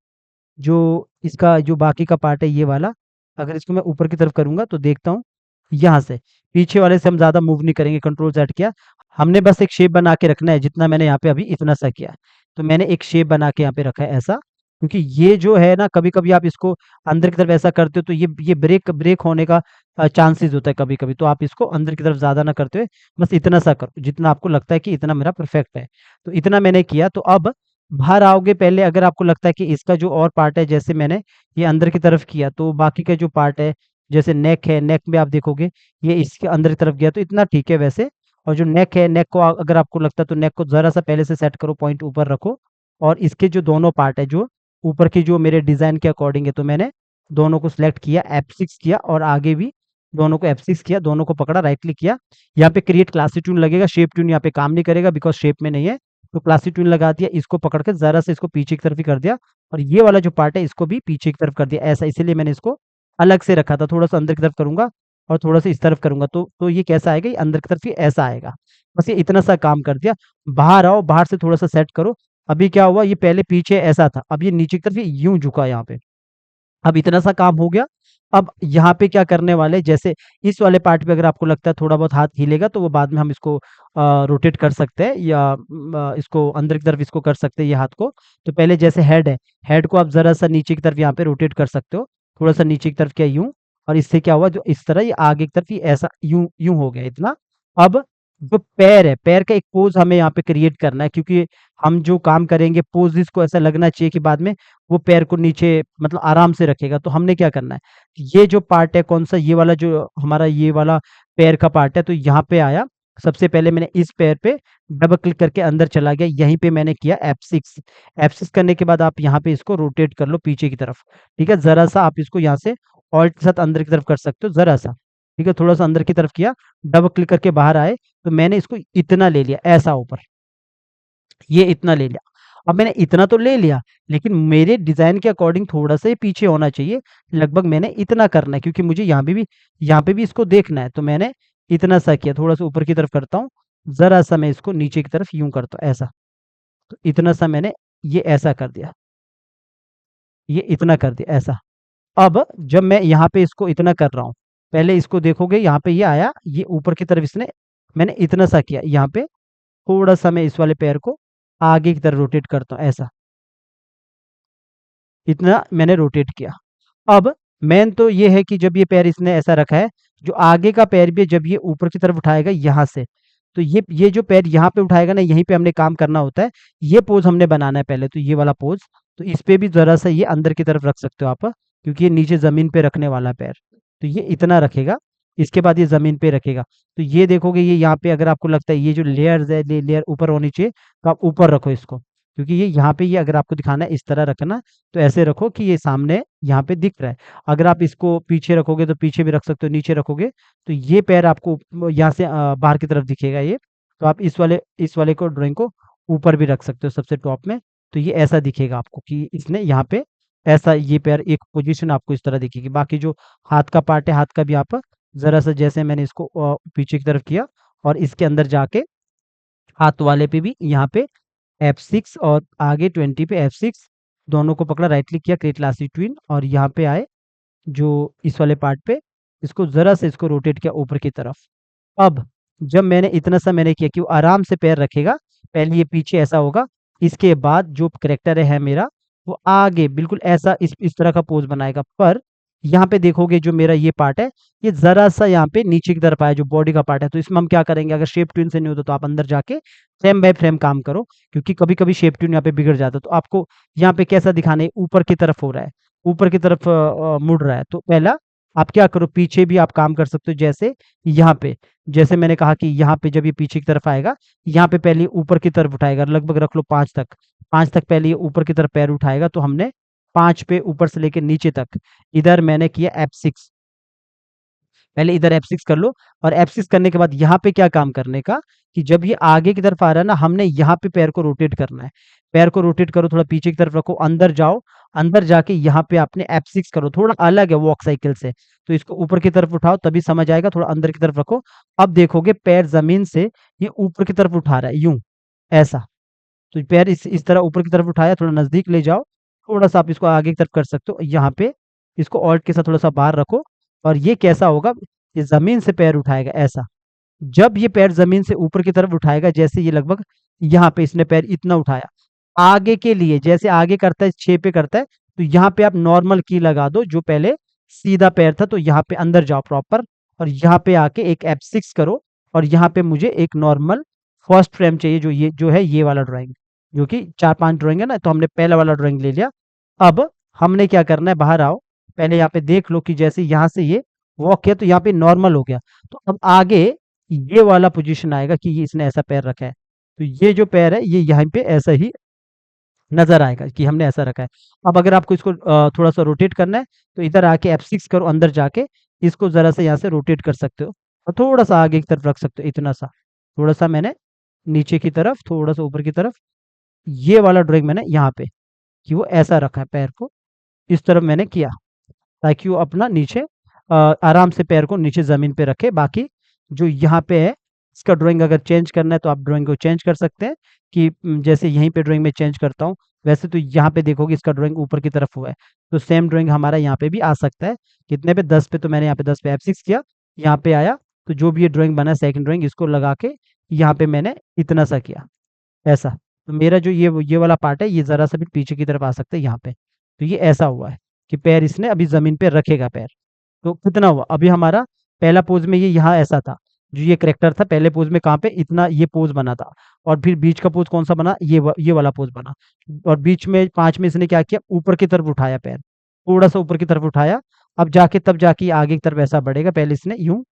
S1: जो इसका जो बाकी का पार्ट है ये वाला, अगर इसको मैं ऊपर की तरफ करूँगा तो देखता हूँ यहाँ से, पीछे वाले से हम ज़्यादा मूव नहीं करेंगे, कंट्रोल ज़ेड किया। हमने बस एक शेप बना के रखना है, जितना मैंने यहाँ पे अभी इतना सा किया। तो मैंने एक शेप बना के यहाँ पे रखा है ऐसा, क्योंकि ये जो है ना कभी-कभी आप इसको अंदर की तरफ ऐसा करते हो तो ये ब्रेक ब्रेक होने का चांसेस होता है कभी-कभी। तो आप इसको अंदर की तरफ ज़्यादा ना करते हुए बस इतना सा करो, जितना आपको लगता है कि इतना मेरा परफेक्ट है। तो इतना मैंने किया, तो अब बाहर आओगे पहले, अगर आपको लगता है कि इसका जो और पार्ट है, जैसे मैंने ये अंदर की तरफ किया, तो बाकी का जो पार्ट है, जैसे नेक है, नेक में आप देखोगे ये इसके अंदर की तरफ गया तो इतना ठीक है वैसे। और जो नेक है, नेक को अगर आपको लगता है तो नेक को ज़रा-सा पहले से सेट करो, पॉइंट ऊपर रखो। और इसके जो दोनों पार्ट है, जो ऊपर की जो मेरे डिज़ाइन के अकॉर्डिंग है, तो मैंने दोनों को सिलेक्ट किया, F6 किया और आगे भी दोनों को F6 किया, दोनों को पकड़ा, राइट क्लिक किया। यहाँ पे क्रिएट क्लासी ट्यून लगेगा, शेप ट्यून यहाँ पे काम नहीं करेगा बिकॉज़ शेप में नहीं है। तो क्लासी ट्यून लगा दिया, इसको पकड़ के ज़रा-सा इसको पीछे की तरफ ही कर दिया और ये वाला जो पार्ट है इसको भी पीछे की तरफ कर दिया, ऐसा। इसीलिए मैंने इसको अलग से रखा था, थोड़ा-सा अंदर की तरफ करूँगा और थोड़ा-सा इस तरफ करूँगा, तो ये कैसा आएगा, ये अंदर की तरफ ये ऐसा आएगा। बस ये इतना सा काम कर दिया। बाहर आओ, बाहर से थोड़ा-सा सेट करो। अभी क्या हुआ, ये पहले पीछे ऐसा था, अब ये नीचे की तरफ ये यूँ झुका यहाँ पे। अब इतना सा काम हो गया। अब यहाँ पे क्या करने वाले, जैसे इस वाले पार्ट पे अगर आपको लगता है थोड़ा बहुत हाथ हिलेगा तो वो बाद में हम इसको रोटेट कर सकते हैं, या इसको अंदर की तरफ इसको कर सकते हैं ये हाथ को। तो पहले जैसे हेड है, हेड को आप ज़रा-सा नीचे की तरफ यहाँ पे रोटेट कर सकते हो, थोड़ा-सा नीचे की तरफ किया यूँ। और इससे क्या हुआ, जो इस तरह ये आगे की तरफ ये ऐसा यूँ यूँ हो गया इतना। अब जो पैर है, पैर का एक पोज़ हमें यहाँ पे क्रिएट करना है, क्योंकि हम जो काम करेंगे पोज़ को ऐसा लगना चाहिए कि बाद में वो पैर को नीचे मतलब आराम से रखेगा। तो हमने क्या करना है, ये जो पार्ट है कौन-सा, ये वाला जो हमारा ये वाला पैर का पार्ट है, तो यहाँ पे आया। सबसे पहले मैंने इस पैर पे डबल क्लिक करके अंदर चला गया, यहीं पे मैंने किया F6। F6 करने के बाद आप यहाँ पे इसको रोटेट कर लो पीछे की तरफ, ठीक है? ज़रा-सा आप इसको यहाँ से ऑल्ट के साथ अंदर की तरफ कर सकते हो, ज़रा-सा, ठीक है? थोड़ा-सा अंदर की तरफ किया, डबल क्लिक करके बाहर आए, तो मैंने इसको इतना ले लिया, ऐसा ऊपर, ये इतना ले लिया। अब मैंने इतना तो ले लिया, लेकिन मेरे डिज़ाइन के अकॉर्डिंग थोड़ा-सा ये पीछे होना चाहिए। लगभग मैंने इतना करना है, क्योंकि मुझे यहाँ पे भी इसको देखना है। तो मैंने इतना सा किया, थोड़ा-सा ऊपर की तरफ करता हूँ, ज़रा-सा मैं इसको नीचे की तरफ यूँ करता हूँ, ऐसा। तो इतना सा मैंने ये ऐसा कर दिया, ये इतना कर दिया, ऐसा। अब जब मैं यहाँ पे इसको इतना कर रहा हूँ, पहले इसको देखोगे यहाँ पे ये आया, ये ऊपर की तरफ इसने मैंने इतना सा किया, यहाँ पे थोड़ा-सा मैं इस वाले पैर को आगे की तरफ रोटेट करता हूँ, ऐसा। इतना मैंने रोटेट किया। अब मेन तो ये है कि जब ये पैर इसने ऐसा रखा है, जो आगे का पैर भी जब ये ऊपर की तरफ उठाएगा यहाँ से, तो ये जो पैर यहाँ पे उठाएगा ना, यहीं पे हमने काम करना होता है। ये पोज़ हमने बनाना है पहले, तो ये वाला पोज़। तो इस पे भी ज़रा-सा ये अंदर की तरफ रख सकते हो आप, क्योंकि ये नीचे ज़मीन पे रखने वाला है पैर। तो ये इतना रखेगा, इसके बाद ये ज़मीन पे रखेगा। तो ये देखोगे, ये यहाँ पे अगर आपको लगता है ये जो लेयर्स है, ले लेयर ऊपर होनी चाहिए, तो आप ऊपर रखो इसको। क्योंकि ये यहाँ पे ये अगर आपको दिखाना है इस तरह रखना, तो ऐसे रखो कि ये सामने यहाँ पे दिख रहा है। अगर आप इसको पीछे रखोगे तो पीछे भी रख सकते हो, नीचे रखोगे तो ये पैर आपको यहाँ से बाहर की तरफ दिखेगा ये। तो आप इस वाले को ड्राइंग को ऊपर भी रख सकते हो सबसे टॉप में। तो ये ऐसा दिखेगा आपको कि इसने यहाँ पे ऐसा ये पैर एक पोजीशन आपको इस तरह दिखेगी। बाकी जो हाथ का पार्ट है, हाथ का भी आप ज़रा-सा जैसे मैंने इसको पीछे की तरफ किया और इसके अंदर जाके हाथ वाले पे भी यहाँ पे F6 और आगे 20 पे F6, दोनों को पकड़ा, राइट क्लिक किया, क्रिएट क्लासिक ट्विन, और यहाँ पे आए जो इस वाले पार्ट पे, इसको ज़रा सा इसको रोटेट किया ऊपर की तरफ। अब जब मैंने इतना सा मैंने किया कि वो आराम से पैर रखेगा, पहले ये पीछे ऐसा होगा, इसके बाद जो करैक्टर है मेरा, वो आगे बिल्कुल ऐसा इस तरह का पोज़ बनाएगा। पर यहाँ पे देखोगे जो मेरा ये पार्ट है, ये ज़रा-सा यहाँ पे नीचे की तरफ आया, जो बॉडी का पार्ट है। तो इसमें हम क्या करेंगे, अगर शेप ट्यून से नहीं होता तो आप अंदर जाके फ्रेम बाय फ्रेम काम करो, क्योंकि कभी-कभी शेप ट्यून यहाँ पे बिगड़ जाता है। तो आपको यहाँ पे कैसा दिखाना है, ऊपर की तरफ हो रहा है, ऊपर की तरफ मुड़ रहा है। तो पहला आप क्या करो, पीछे भी आप काम कर सकते हो, जैसे यहाँ पे, जैसे मैंने कहा कि यहाँ पे जब ये पीछे की तरफ आएगा, यहाँ पे पहले ऊपर की तरफ उठाएगा, लगभग रख लो 5 तक। 5 तक पहले ये ऊपर की तरफ पैर उठाएगा, तो हमने 5 पे ऊपर से लेके नीचे तक, इधर मैंने किया F6। पहले इधर F6 कर लो, और F6 करने के बाद यहाँ पे क्या काम करने का, कि जब ये आगे की तरफ आ रहा है ना, हमने यहाँ पे पैर को रोटेट करना है। पैर को रोटेट करो, थोड़ा पीछे की तरफ रखो, अंदर जाओ, अंदर जाके यहाँ पे आपने F6 करो, थोड़ा अलग है वॉक साइकिल से। तो इसको ऊपर की तरफ उठाओ, तभी समझ आएगा, थोड़ा अंदर की तरफ रखो। अब देखोगे पैर ज़मीन से ये ऊपर की तरफ उठा रहा है, यूँ। ऐसा। तो पैर इस तरह ऊपर की तरफ उठाया, थोड़ा नज़दीक ले जाओ, थोड़ा-सा आप इसको आगे की तरफ कर सकते हो। यहाँ पे इसको ऑल्ट के साथ थोड़ा-सा बाहर रखो और ये कैसा होगा, ये ज़मीन से पैर उठाएगा ऐसा। जब ये पैर ज़मीन से ऊपर की तरफ उठाएगा, जैसे ये लगभग यहाँ पे इसने पैर इतना उठाया, आगे के लिए जैसे आगे करता है 6 पे करता है, तो यहाँ पे आप नॉर्मल की लगा दो, जो पहले सीधा पैर था, तो यहाँ पे अंदर जाओ प्रॉपर और यहाँ पे आके एक F6 करो और यहाँ पे मुझे एक नॉर्मल फर्स्ट फ्रेम चाहिए, जो है ये वाला ड्राइंग, जो कि 4-5 ड्राइंग है ना, तो हमने पहला वाला ड्राइंग ले लिया। अब हमने क्या करना है, बाहर आओ, पहले यहाँ पे देख लो कि जैसे यहाँ से ये वॉक किया तो यहाँ पे नॉर्मल हो गया। तो अब आगे ये वाला पोजीशन आएगा कि ये इसने ऐसा पैर रखा है, तो ये जो पैर है ये यहाँ पे ऐसा ही नज़र आएगा कि हमने ऐसा रखा है। अब अगर आपको इसको थोड़ा-सा रोटेट करना है, तो इधर आके F6 करो, अंदर जाके इसको ज़रा-सा यहाँ से रोटेट कर सकते हो और थोड़ा-सा आगे की तरफ रख सकते हो, इतना-सा। थोड़ा-सा मैंने नीचे की तरफ, थोड़ा-सा ऊपर की तरफ, ये वाला ड्राइंग मैंने यहाँ पे कि वो ऐसा रखा है पैर को, इस तरफ मैंने किया, ताकि वो अपना नीचे आराम से पैर को नीचे ज़मीन पे रखे। बाकी जो यहाँ पे है, इसका ड्राइंग अगर चेंज करना है तो आप ड्राइंग को चेंज कर सकते हैं कि जैसे यहीं पे ड्राइंग में चेंज करता हूँ, वैसे तो यहाँ पे देखोगे इसका ड्राइंग ऊपर की तरफ हुआ है, तो सेम ड्राइंग हमारा यहाँ पे भी आ सकता है। कितने पे? 10 पे, तो मैंने यहाँ पे 10 पे F6 किया, यहाँ पे आया, तो जो भी ये ड्राइंग बना सेकंड ड्राइंग, इसको लगा के यहाँ पे मैंने इतना सा किया, ऐसा। तो मेरा जो ये वाला पार्ट है, ये ज़रा-सा भी पीछे की तरफ आ सकता है यहाँ पे। तो ये ऐसा हुआ है कि पैर इसने अभी ज़मीन पे रखेगा पैर। तो कितना हुआ? अभी हमारा पहला पोज़ में ये यहाँ ऐसा था, जो ये करैक्टर था पहले पोज़ में कहाँ पे इतना ये पोज़ बना था और फिर बीच का पोज़ कौन-सा बना? ये वाला पोज़ बना और बीच में 5 में इसने क्या किया? ऊपर की तरफ उठाया पैर, थोड़ा-सा ऊपर की तरफ उठाया, अब जाके तब जाके ये आगे की तरफ ऐसा बढ़ेगा, पहले इसने यूँ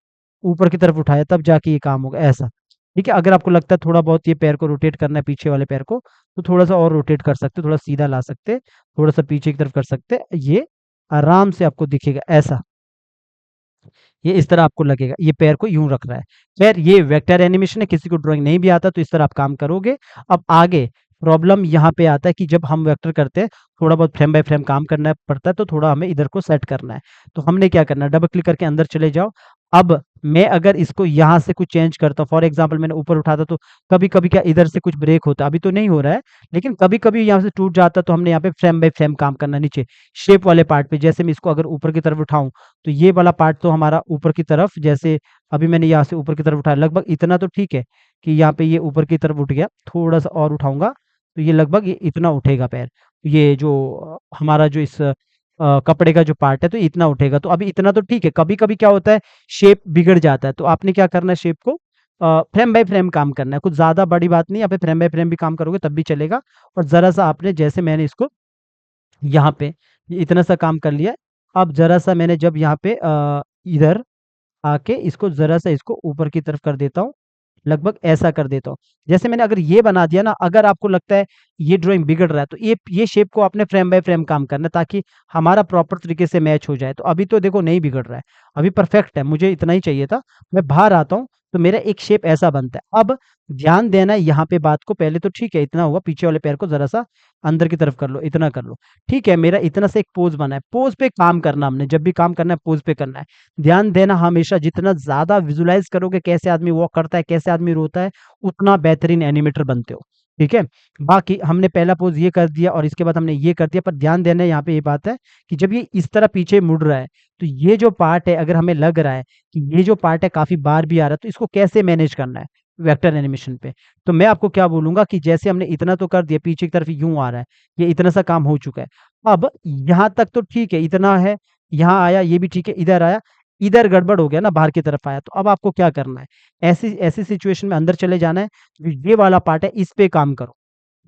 S1: ऊपर की तरफ उठाया तब जाके ये काम होगा, ऐसा। ठीक है? अगर आपको लगता है थोड़ा बहुत ये पैर को रोटेट करना है पीछे वाले पैर को, तो थोड़ा-सा और रोटेट कर सकते हो, थोड़ा सीधा ला सकते हैं, थोड़ा-सा पीछे की तरफ कर सकते हैं, ये आराम से आपको दिखेगा ऐसा। ये इस तरह आपको लगेगा, ये पैर को यूँ रख रहा है। खैर ये वेक्टर एनिमेशन है, किसी को ड्राइंग नहीं भी आता तो इस तरह आप काम करोगे। अब आगे प्रॉब्लम यहाँ पे आता है कि जब हम वेक्टर करते हैं, थोड़ा बहुत फ्रेम बाय फ्रेम काम करना पड़ता है, तो थोड़ा हमें इधर को सेट करना है। तो हमने क्या करना है, डबल क्लिक करके अंदर चले जाओ। अब मैं अगर इसको यहाँ से कुछ चेंज करता हूँ, फॉर एग्ज़ाम्पल मैंने ऊपर उठाता तो कभी-कभी क्या इधर से कुछ ब्रेक होता, अभी तो नहीं हो रहा है, लेकिन कभी-कभी यहाँ से टूट जाता, तो हमने यहाँ पे फ्रेम बाय फ्रेम काम करना है नीचे, शेप वाले पार्ट पे। जैसे मैं इसको अगर ऊपर की तरफ उठाऊँ, तो ये वाला पार्ट तो हमारा ऊपर की तरफ, जैसे अभी मैंने यहाँ से ऊपर की तरफ उठाया, लगभग इतना तो ठीक है कि यहाँ पे ये ऊपर की तरफ उठ गया। थोड़ा-सा और उठाऊँगा, तो ये लगभग ये इतना उठेगा पैर। ये जो हमारा जो इस कपड़े का जो पार्ट है, तो इतना उठेगा। तो अभी इतना तो ठीक है, कभी-कभी क्या होता है, शेप बिगड़ जाता है, तो आपने क्या करना है, शेप को फ्रेम बाय फ्रेम काम करना है। कुछ ज़्यादा बड़ी बात नहीं है, यहाँ पे फ्रेम बाय फ्रेम भी काम करोगे तब भी चलेगा और ज़रा-सा आपने, जैसे मैंने इसको यहाँ पे ये इतना सा काम कर लिया है। अब ज़रा-सा मैंने जब यहाँ पे इधर आके इसको ज़रा-सा इसको ऊपर की तरफ कर देता हूँ, लगभग ऐसा कर देता हूँ। जैसे मैंने अगर ये बना दिया ना, अगर आपको लगता है ये ड्राइंग बिगड़ रहा है, तो ये शेप को आपने फ्रेम बाय फ्रेम काम करना है, ताकि हमारा प्रॉपर तरीके से मैच हो जाए। तो अभी तो देखो नहीं बिगड़ रहा है, अभी परफेक्ट है, मुझे इतना ही चाहिए था। मैं बाहर आता हूँ, तो मेरा एक शेप ऐसा बनता है। अब ध्यान देना है यहाँ पे बात को, पहले तो ठीक है इतना हुआ, पीछे वाले पैर को ज़रा-सा अंदर की तरफ कर लो, इतना कर लो। ठीक है, मेरा इतना से एक पोज़ बना है, पोज़ पे काम करना हमने, जब भी काम करना है पोज़ पे करना है। ध्यान देना हमेशा, जितना ज़्यादा विजुअलाइज़ करोगे कैसे आदमी वॉक करता है, कैसे आदमी रोता है, उतना बेहतरीन एनिमेटर बनते हो। ठीक है? बाकी हमने पहला पोज़ ये कर दिया और इसके बाद हमने ये कर दिया, पर ध्यान देना यहाँ पे ये बात है कि जब ये इस तरह पीछे मुड़ रहा है, तो ये जो पार्ट है, अगर हमें लग रहा है कि ये जो पार्ट है काफ़ी बार भी आ रहा है, तो इसको कैसे मैनेज करना है वेक्टर एनिमेशन पे। तो मैं आपको क्या बोलूँगा कि जैसे हमने इतना तो कर दिया, पीछे की तरफ यूँ आ रहा है, ये इतना सा काम हो चुका है। अब यहाँ तक तो ठीक है, इतना है, यहाँ आया, ये भी ठीक है, इधर आया, इधर गड़बड़ हो गया ना, बाहर की तरफ आया, तो अब आपको क्या करना है? ऐसी ऐसी सिचुएशन में अंदर चले जाना है, जो ये वाला पार्ट है, इस पे काम करो।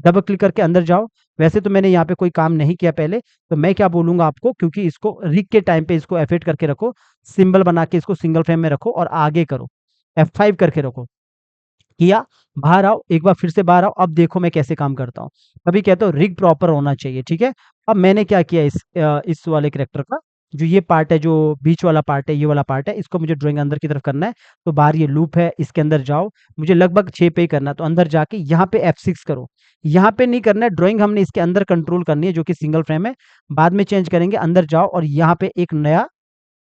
S1: डबल क्लिक करके अंदर जाओ। वैसे तो मैंने यहाँ पे कोई काम नहीं किया पहले, तो मैं क्या बोलूँगा आपको, क्योंकि इसको रिग के टाइम पे इसको F8 करके रखो, सिंबल बना के इसको सिंगल फ्रेम में रखो और आगे करो, F5 करके रखो। किया, बाहर आओ, एक बार फिर से बाहर आओ, अब देखो मैं कैसे काम करता हूँ। तभी कहता हूँ रिग प्रॉपर होना चाहिए, ठीक है? अब मैंने क्या किया, इस वाले कैरेक्टर का, जो ये पार्ट है, जो बीच वाला पार्ट है, ये वाला पार्ट है, इसको मुझे ड्राइंग अंदर की तरफ करना है, तो बाहर ये लूप है, इसके अंदर जाओ, मुझे लगभग 6 पे ही करना है, तो अंदर जाके यहाँ पे F6 करो। यहाँ पे नहीं करना है, ड्राइंग हमने इसके अंदर कंट्रोल करनी है, जो कि सिंगल फ्रेम है, बाद में चेंज करेंगे। अंदर जाओ और यहाँ पे एक नया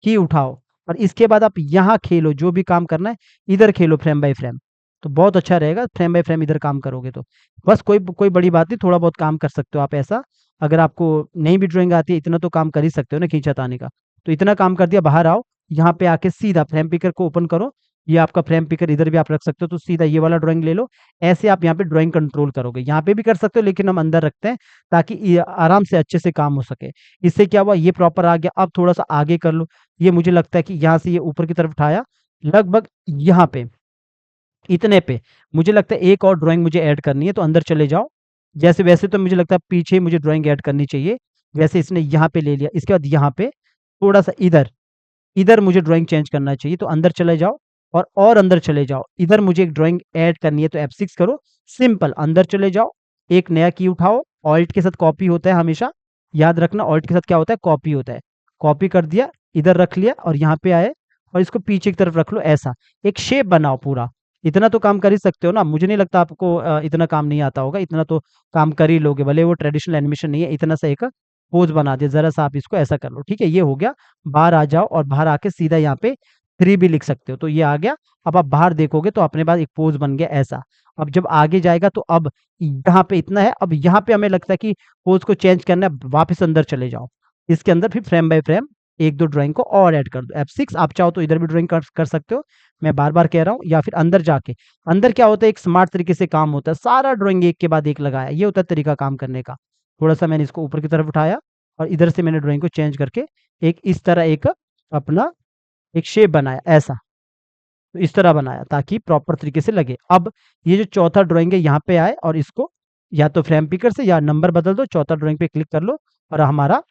S1: की उठाओ और इसके बाद आप यहाँ खेलो, जो भी काम करना है, इधर खेलो फ्रेम बाय फ्रेम। तो बहुत अच्छा रहेगा फ्रेम बाय फ्रेम इधर काम करोगे तो। बस कोई कोई बड़ी बात नहीं, थोड़ा बहुत काम कर सकते हो आप ऐसा। अगर आपको नहीं भी ड्राइंग आती है, इतना तो काम कर ही सकते हो ना खींचातानी का। तो इतना काम कर दिया, बाहर आओ, यहाँ पे आके सीधा फ्रेम पिकर को ओपन करो। ये आपका फ्रेम पिकर इधर भी आप रख सकते हो, तो सीधा ये वाला ड्राइंग ले लो। ऐसे आप यहाँ पे ड्राइंग कंट्रोल करोगे, यहाँ पे भी कर सकते हो लेकिन हम अंदर रखते हैं ताकि ये आराम से अच्छे से काम हो सके। इससे क्या हुआ, ये प्रॉपर आ गया। अब थोड़ा सा आगे कर लो। ये मुझे लगता है कि यहाँ से ये ऊपर की तरफ उठाया, लगभग यहाँ पे, इतने पे। मुझे लगता है एक और ड्राइंग मुझे ऐड करनी है, तो अंदर चले जाओ। जैसे वैसे तो मुझे लगता है पीछे मुझे ड्राइंग ऐड करनी चाहिए। जैसे इसने यहाँ पे ले लिया, इसके बाद यहाँ पे थोड़ा सा इधर, इधर मुझे ड्राइंग चेंज करना चाहिए, तो अंदर चले जाओ और अंदर चले जाओ। इधर मुझे एक ड्राइंग ऐड करनी है, तो F6 करो, सिंपल अंदर चले जाओ। एक नया की उठाओ, ऑल्ट के साथ कॉपी होता है हमेशा, याद रखना ऑल्ट के साथ क्या होता है, कॉपी होता है। कॉपी कर दिया, इधर रख लिया और यहाँ पे आए और इसको पीछे की तरफ रख लो ऐसा। एक शेप बनाओ पूरा। इतना तो काम कर ही सकते हो ना, मुझे नहीं लगता आपको इतना काम नहीं आता होगा, इतना तो काम कर ही लोगे, भले वो ट्रेडिशनल एनिमेशन नहीं है। इतना सा एक पोज बना दिया, जरा सा आप इसको ऐसा कर लो, ठीक है, ये हो गया। बाहर आ जाओ और बाहर आके सीधा यहाँ पे 3 भी लिख सकते हो, तो ये आ गया। अब आप बाहर देखोगे तो अपने पास एक पोज बन गया ऐसा। अब जब आगे जाएगा तो अब यहाँ पे इतना है, अब यहाँ पे हमें लगता है कि पोज को चेंज करना है, वापस अंदर चले जाओ। इसके अंदर फिर फ्रेम बाय फ्रेम एक दो ड्राइंग को और ऐड कर दो। F6 आप चाहो तो इधर भी ड्राइंग कर सकते हो, मैं बार बार कह रहा हूँ। या फिर अंदर जाके, अंदर क्या होता है, एक स्मार्ट तरीके से काम होता है, सारा ड्राइंग एक के बाद एक लगाया, ये होता है तरीका काम करने का। थोड़ा सा मैंने इसको ऊपर की तरफ उठाया और इधर से मैंने ड्राइंग को चेंज करके एक इस तरह एक अपना एक शेप बनाया ऐसा। तो इस तरह बनाया ताकि प्रॉपर तरीके से लगे। अब ये जो चौथा ड्राइंग है यहाँ पे आए और इसको या तो फ्रेम पिकर से या नंबर बदल दो, चौथा ड्राइंग पे क्लिक कर लो और हमारा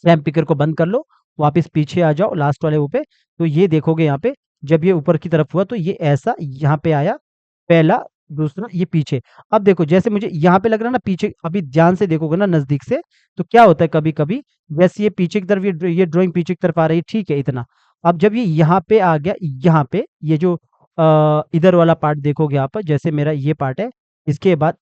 S1: फ्रेम पिकर को बंद कर लो। वापस पीछे आ जाओ लास्ट वाले वो पे, तो ये देखोगे यहाँ पे जब ये ऊपर की तरफ हुआ तो ये ऐसा यहाँ पे आया, पहला, दूसरा, ये पीछे। अब देखो जैसे मुझे यहाँ पे लग रहा है ना पीछे, अभी ध्यान से देखोगे ना नजदीक से, तो क्या होता है कभी कभी, जैसे ये पीछे की तरफ ये ड्राइंग पीछे की तरफ आ रही है, ठीक है इतना। अब जब ये यहाँ पे आ गया, यहाँ पे ये जो इधर वाला पार्ट देखोगे आप, जैसे मेरा ये पार्ट है, इसके बाद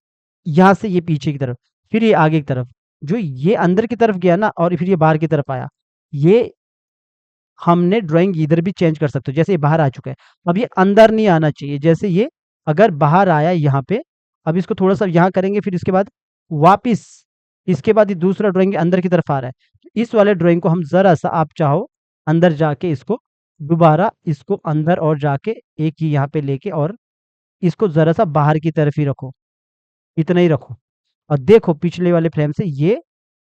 S1: यहाँ से ये पीछे की तरफ, फिर ये आगे की तरफ, जो ये अंदर की तरफ गया ना और फिर ये बाहर की तरफ आया, ये हमने ड्राइंग इधर भी चेंज कर सकते हो। जैसे ये बाहर आ चुका है, अब ये अंदर नहीं आना चाहिए। जैसे ये अगर बाहर आया यहाँ पे, अब इसको थोड़ा सा यहाँ करेंगे, फिर इसके बाद वापिस, इसके बाद ये दूसरा ड्राइंग अंदर की तरफ आ रहा है, तो इस वाले ड्राइंग को हम जरा सा, आप चाहो अंदर जाके इसको दोबारा, इसको अंदर और जाके एक ही यहाँ पे लेके और इसको जरा सा बाहर की तरफ ही रखो, इतना ही रखो। और देखो पिछले वाले फ्रेम से ये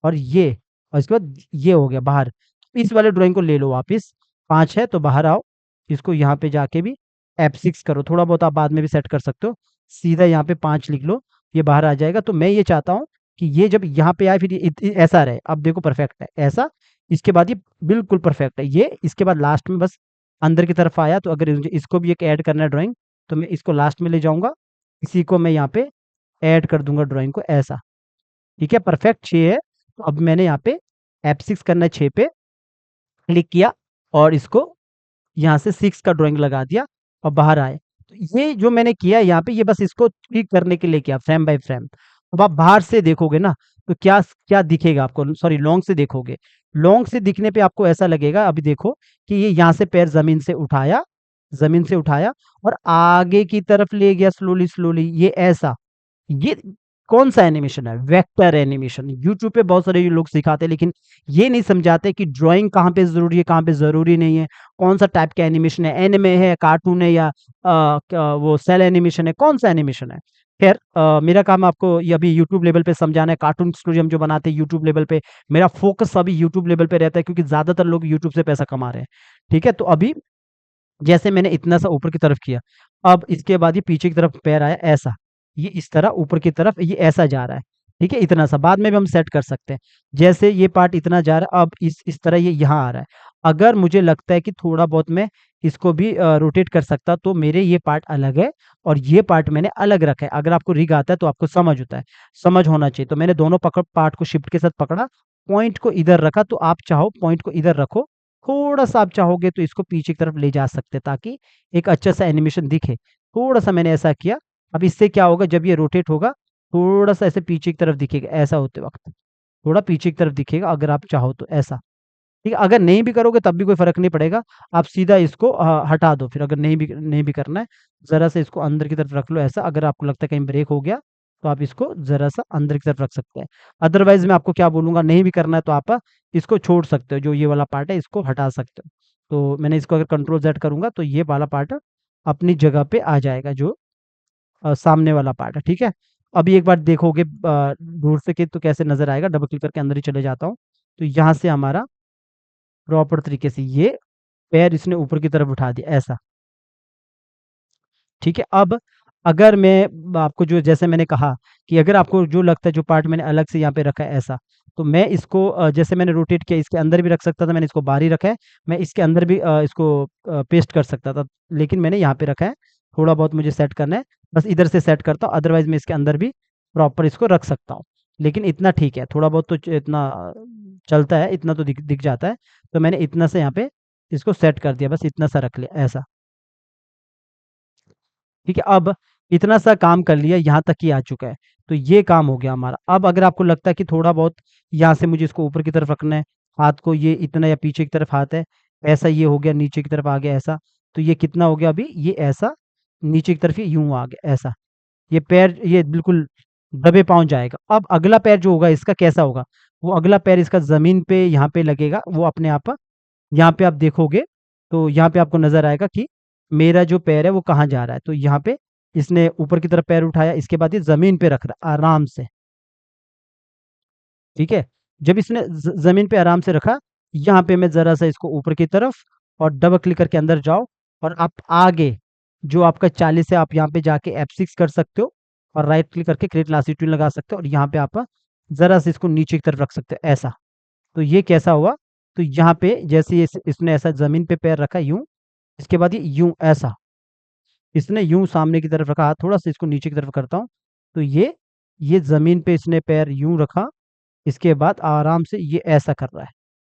S1: और ये, और इसके बाद ये हो गया बाहर। इस वाले ड्राइंग को ले लो वापस, 5 है तो बाहर आओ, इसको यहाँ पे जाके भी F6 करो, थोड़ा बहुत आप बाद में भी सेट कर सकते हो। सीधा यहाँ पे 5 लिख लो, ये बाहर आ जाएगा। तो मैं ये चाहता हूँ कि ये जब यहाँ पे आए फिर ये ऐसा रहे। अब देखो परफेक्ट है ऐसा, इसके बाद ये बिल्कुल परफेक्ट है ये। इसके बाद लास्ट में बस अंदर की तरफ आया, तो अगर मुझे इसको भी एक ऐड करना है ड्राइंग, तो मैं इसको लास्ट में ले जाऊंगा, इसी को मैं यहाँ पे ऐड कर दूंगा ड्राइंग को ऐसा। ठीक है, परफेक्ट 6 है। तो अब मैंने यहाँ पे F6 करना है, 6 पे क्लिक किया और इसको यहाँ से 6 का ड्राइंग लगा दिया और बाहर आए। तो ये जो मैंने किया यहाँ पे, ये बस इसको ठीक करने के लिए किया फ्रेम बाय फ्रेम। अब आप बाहर से देखोगे ना, तो क्या क्या दिखेगा आपको, सॉरी लॉन्ग से देखोगे, लॉन्ग से दिखने पे आपको ऐसा लगेगा, अभी देखो कि ये यहाँ से पैर जमीन से उठाया और आगे की तरफ ले गया स्लोली स्लोली, ये ऐसा। ये कौन सा एनिमेशन है, वेक्टर एनिमेशन। यूट्यूब पे बहुत सारे ये लोग सिखाते हैं, लेकिन ये नहीं समझाते कि ड्राइंग कहाँ पे जरूरी है, कहाँ पे जरूरी नहीं है, कौन सा टाइप का एनिमेशन है, एनिमे है, कार्टून है, या वो सेल एनिमेशन है, कौन सा एनिमेशन है। खैर मेरा काम आपको ये अभी यूट्यूब लेवल पे समझाना है। कार्टून स्टूडियो हम जो बनाते हैं यूट्यूब लेवल पे, मेरा फोकस अभी यूट्यूब लेवल पे रहता है, क्योंकि ज्यादातर लोग यूट्यूब से पैसा कमा रहे हैं। ठीक है, तो अभी जैसे मैंने इतना सा ऊपर की तरफ किया, अब इसके बाद ये पीछे की तरफ पैर आया ऐसा, ये इस तरह ऊपर की तरफ ये ऐसा जा रहा है। ठीक है, इतना सा बाद में भी हम सेट कर सकते हैं। जैसे ये पार्ट इतना जा रहा है, अब इस तरह ये यहाँ आ रहा है। अगर मुझे लगता है कि थोड़ा बहुत मैं इसको भी रोटेट कर सकता, तो मेरे ये पार्ट अलग है और ये पार्ट मैंने अलग रखा है। अगर आपको रिग आता है तो आपको समझ होता है, समझ होना चाहिए। तो मैंने दोनों पकड़ पार्ट को शिफ्ट के साथ पकड़ा, पॉइंट को इधर रखा, तो आप चाहो पॉइंट को इधर रखो, थोड़ा सा आप चाहोगे तो इसको पीछे की तरफ ले जा सकते, ताकि एक अच्छा सा एनिमेशन दिखे। थोड़ा सा मैंने ऐसा किया। अब इससे क्या होगा, जब ये रोटेट होगा थोड़ा सा ऐसे पीछे की तरफ दिखेगा, ऐसा होते वक्त थोड़ा पीछे की तरफ दिखेगा, अगर आप चाहो तो ऐसा। ठीक है, अगर नहीं भी करोगे तब भी कोई फ़र्क नहीं पड़ेगा, आप सीधा इसको हटा दो फिर, अगर नहीं भी करना है, ज़रा-सा इसको अंदर की तरफ रख लो ऐसा, अगर आपको लगता है कहीं ब्रेक हो गया, तो आप इसको ज़रा-सा अंदर की तरफ रख सकते हैं। अदरवाइज़ मैं आपको क्या बोलूँगा, नहीं भी करना है तो आप इसको छोड़ सकते हो, जो ये वाला पार्ट है इसको हटा सकते हो। तो मैंने इसको अगर कंट्रोल ज़ेड करूँगा तो ये वाला पार्ट अपनी जगह पे आ जाएगा, जो सामने वाला पार्ट है, ठीक है? अभी एक बार देखोगे दूर से कि तो कैसे नज़र आएगा, डबल क्लिक करके अंदर ही चले जाता हूँ, तो यहाँ से हमारा प्रॉपर तरीके से ये पैर इसने ऊपर की तरफ उठा दिया, ऐसा। ठीक है? अब अगर मैं आपको जो जैसे मैंने कहा कि अगर आपको जो लगता है जो पार्ट मैंने अलग से यहाँ पे रखा है ऐसा, तो मैं इसको जैसे मैंने रोटेट किया इसके अंदर भी रख सकता था, मैंने इसको बाहर ही रखा है। मैं इसके अंदर भी इसको पेस्ट कर सकता था, लेकिन मैंने यहाँ पे रखा है। थोड़ा बहुत मुझे सेट करना है, बस इधर से सेट करता हूँ, अदरवाइज़ मैं इसके अंदर भी प्रॉपर इसको रख सकता हूँ। लेकिन इतना ठीक है, थोड़ा बहुत तो इतना चलता है, इतना तो दिख दिख जाता है। तो मैंने इतना सा यहाँ पे इसको सेट कर दिया, बस इतना सा रख लिया, ऐसा। ठीक है, अब इतना सा काम कर लिया, यहाँ तक ही आ चुका है, तो ये काम हो गया हमारा। अब अगर आपको लगता है कि थोड़ा बहुत यहाँ से मुझे इसको ऊपर की तरफ रखना है, हाथ को ये इतना या पीछे की तरफ हाथ है, ऐसा ये हो गया, नीचे की तरफ आ गया ऐसा, तो ये कितना हो गया अभी, ये ऐसा नीचे की तरफ ये यूँ आ गया ऐसा। ये पैर ये बिल्कुल दबे पाँव जाएगा। अब अगला पैर जो होगा इसका कैसा होगा, वो अगला पैर इसका ज़मीन पे यहाँ पे लगेगा, वो अपने आप यहाँ पे आप देखोगे, तो यहाँ पे आपको नज़र आएगा कि मेरा जो पैर है वो कहाँ जा रहा है। तो यहाँ पे इसने ऊपर की तरफ पैर उठाया, इसके बाद ये ज़मीन पे रख रहा है आराम से, ठीक है? जब इसने ज़मीन पे आराम से रखा, यहाँ पे मैं ज़रा-सा इसको ऊपर की तरफ और डबल क्लिक करके अंदर जाओ और आप आगे जो आपका 40 है, आप यहाँ पे जाके F6 कर सकते हो और राइट क्लिक करके क्रिएट लास्टिट्यूड लगा सकते हो और यहाँ पे आप ज़रा-सा इसको नीचे की तरफ रख सकते हो, ऐसा। तो ये कैसा हुआ? तो यहाँ पे जैसे इसने ऐसा ज़मीन पे पैर रखा यूँ, इसके बाद ये यूँ ऐसा, इसने यूँ सामने की तरफ रखा हाथ, थोड़ा-सा इसको नीचे की तरफ करता हूँ, तो ये ज़मीन पे इसने पैर यूँ रखा, इसके बाद आराम से ये ऐसा कर रहा है,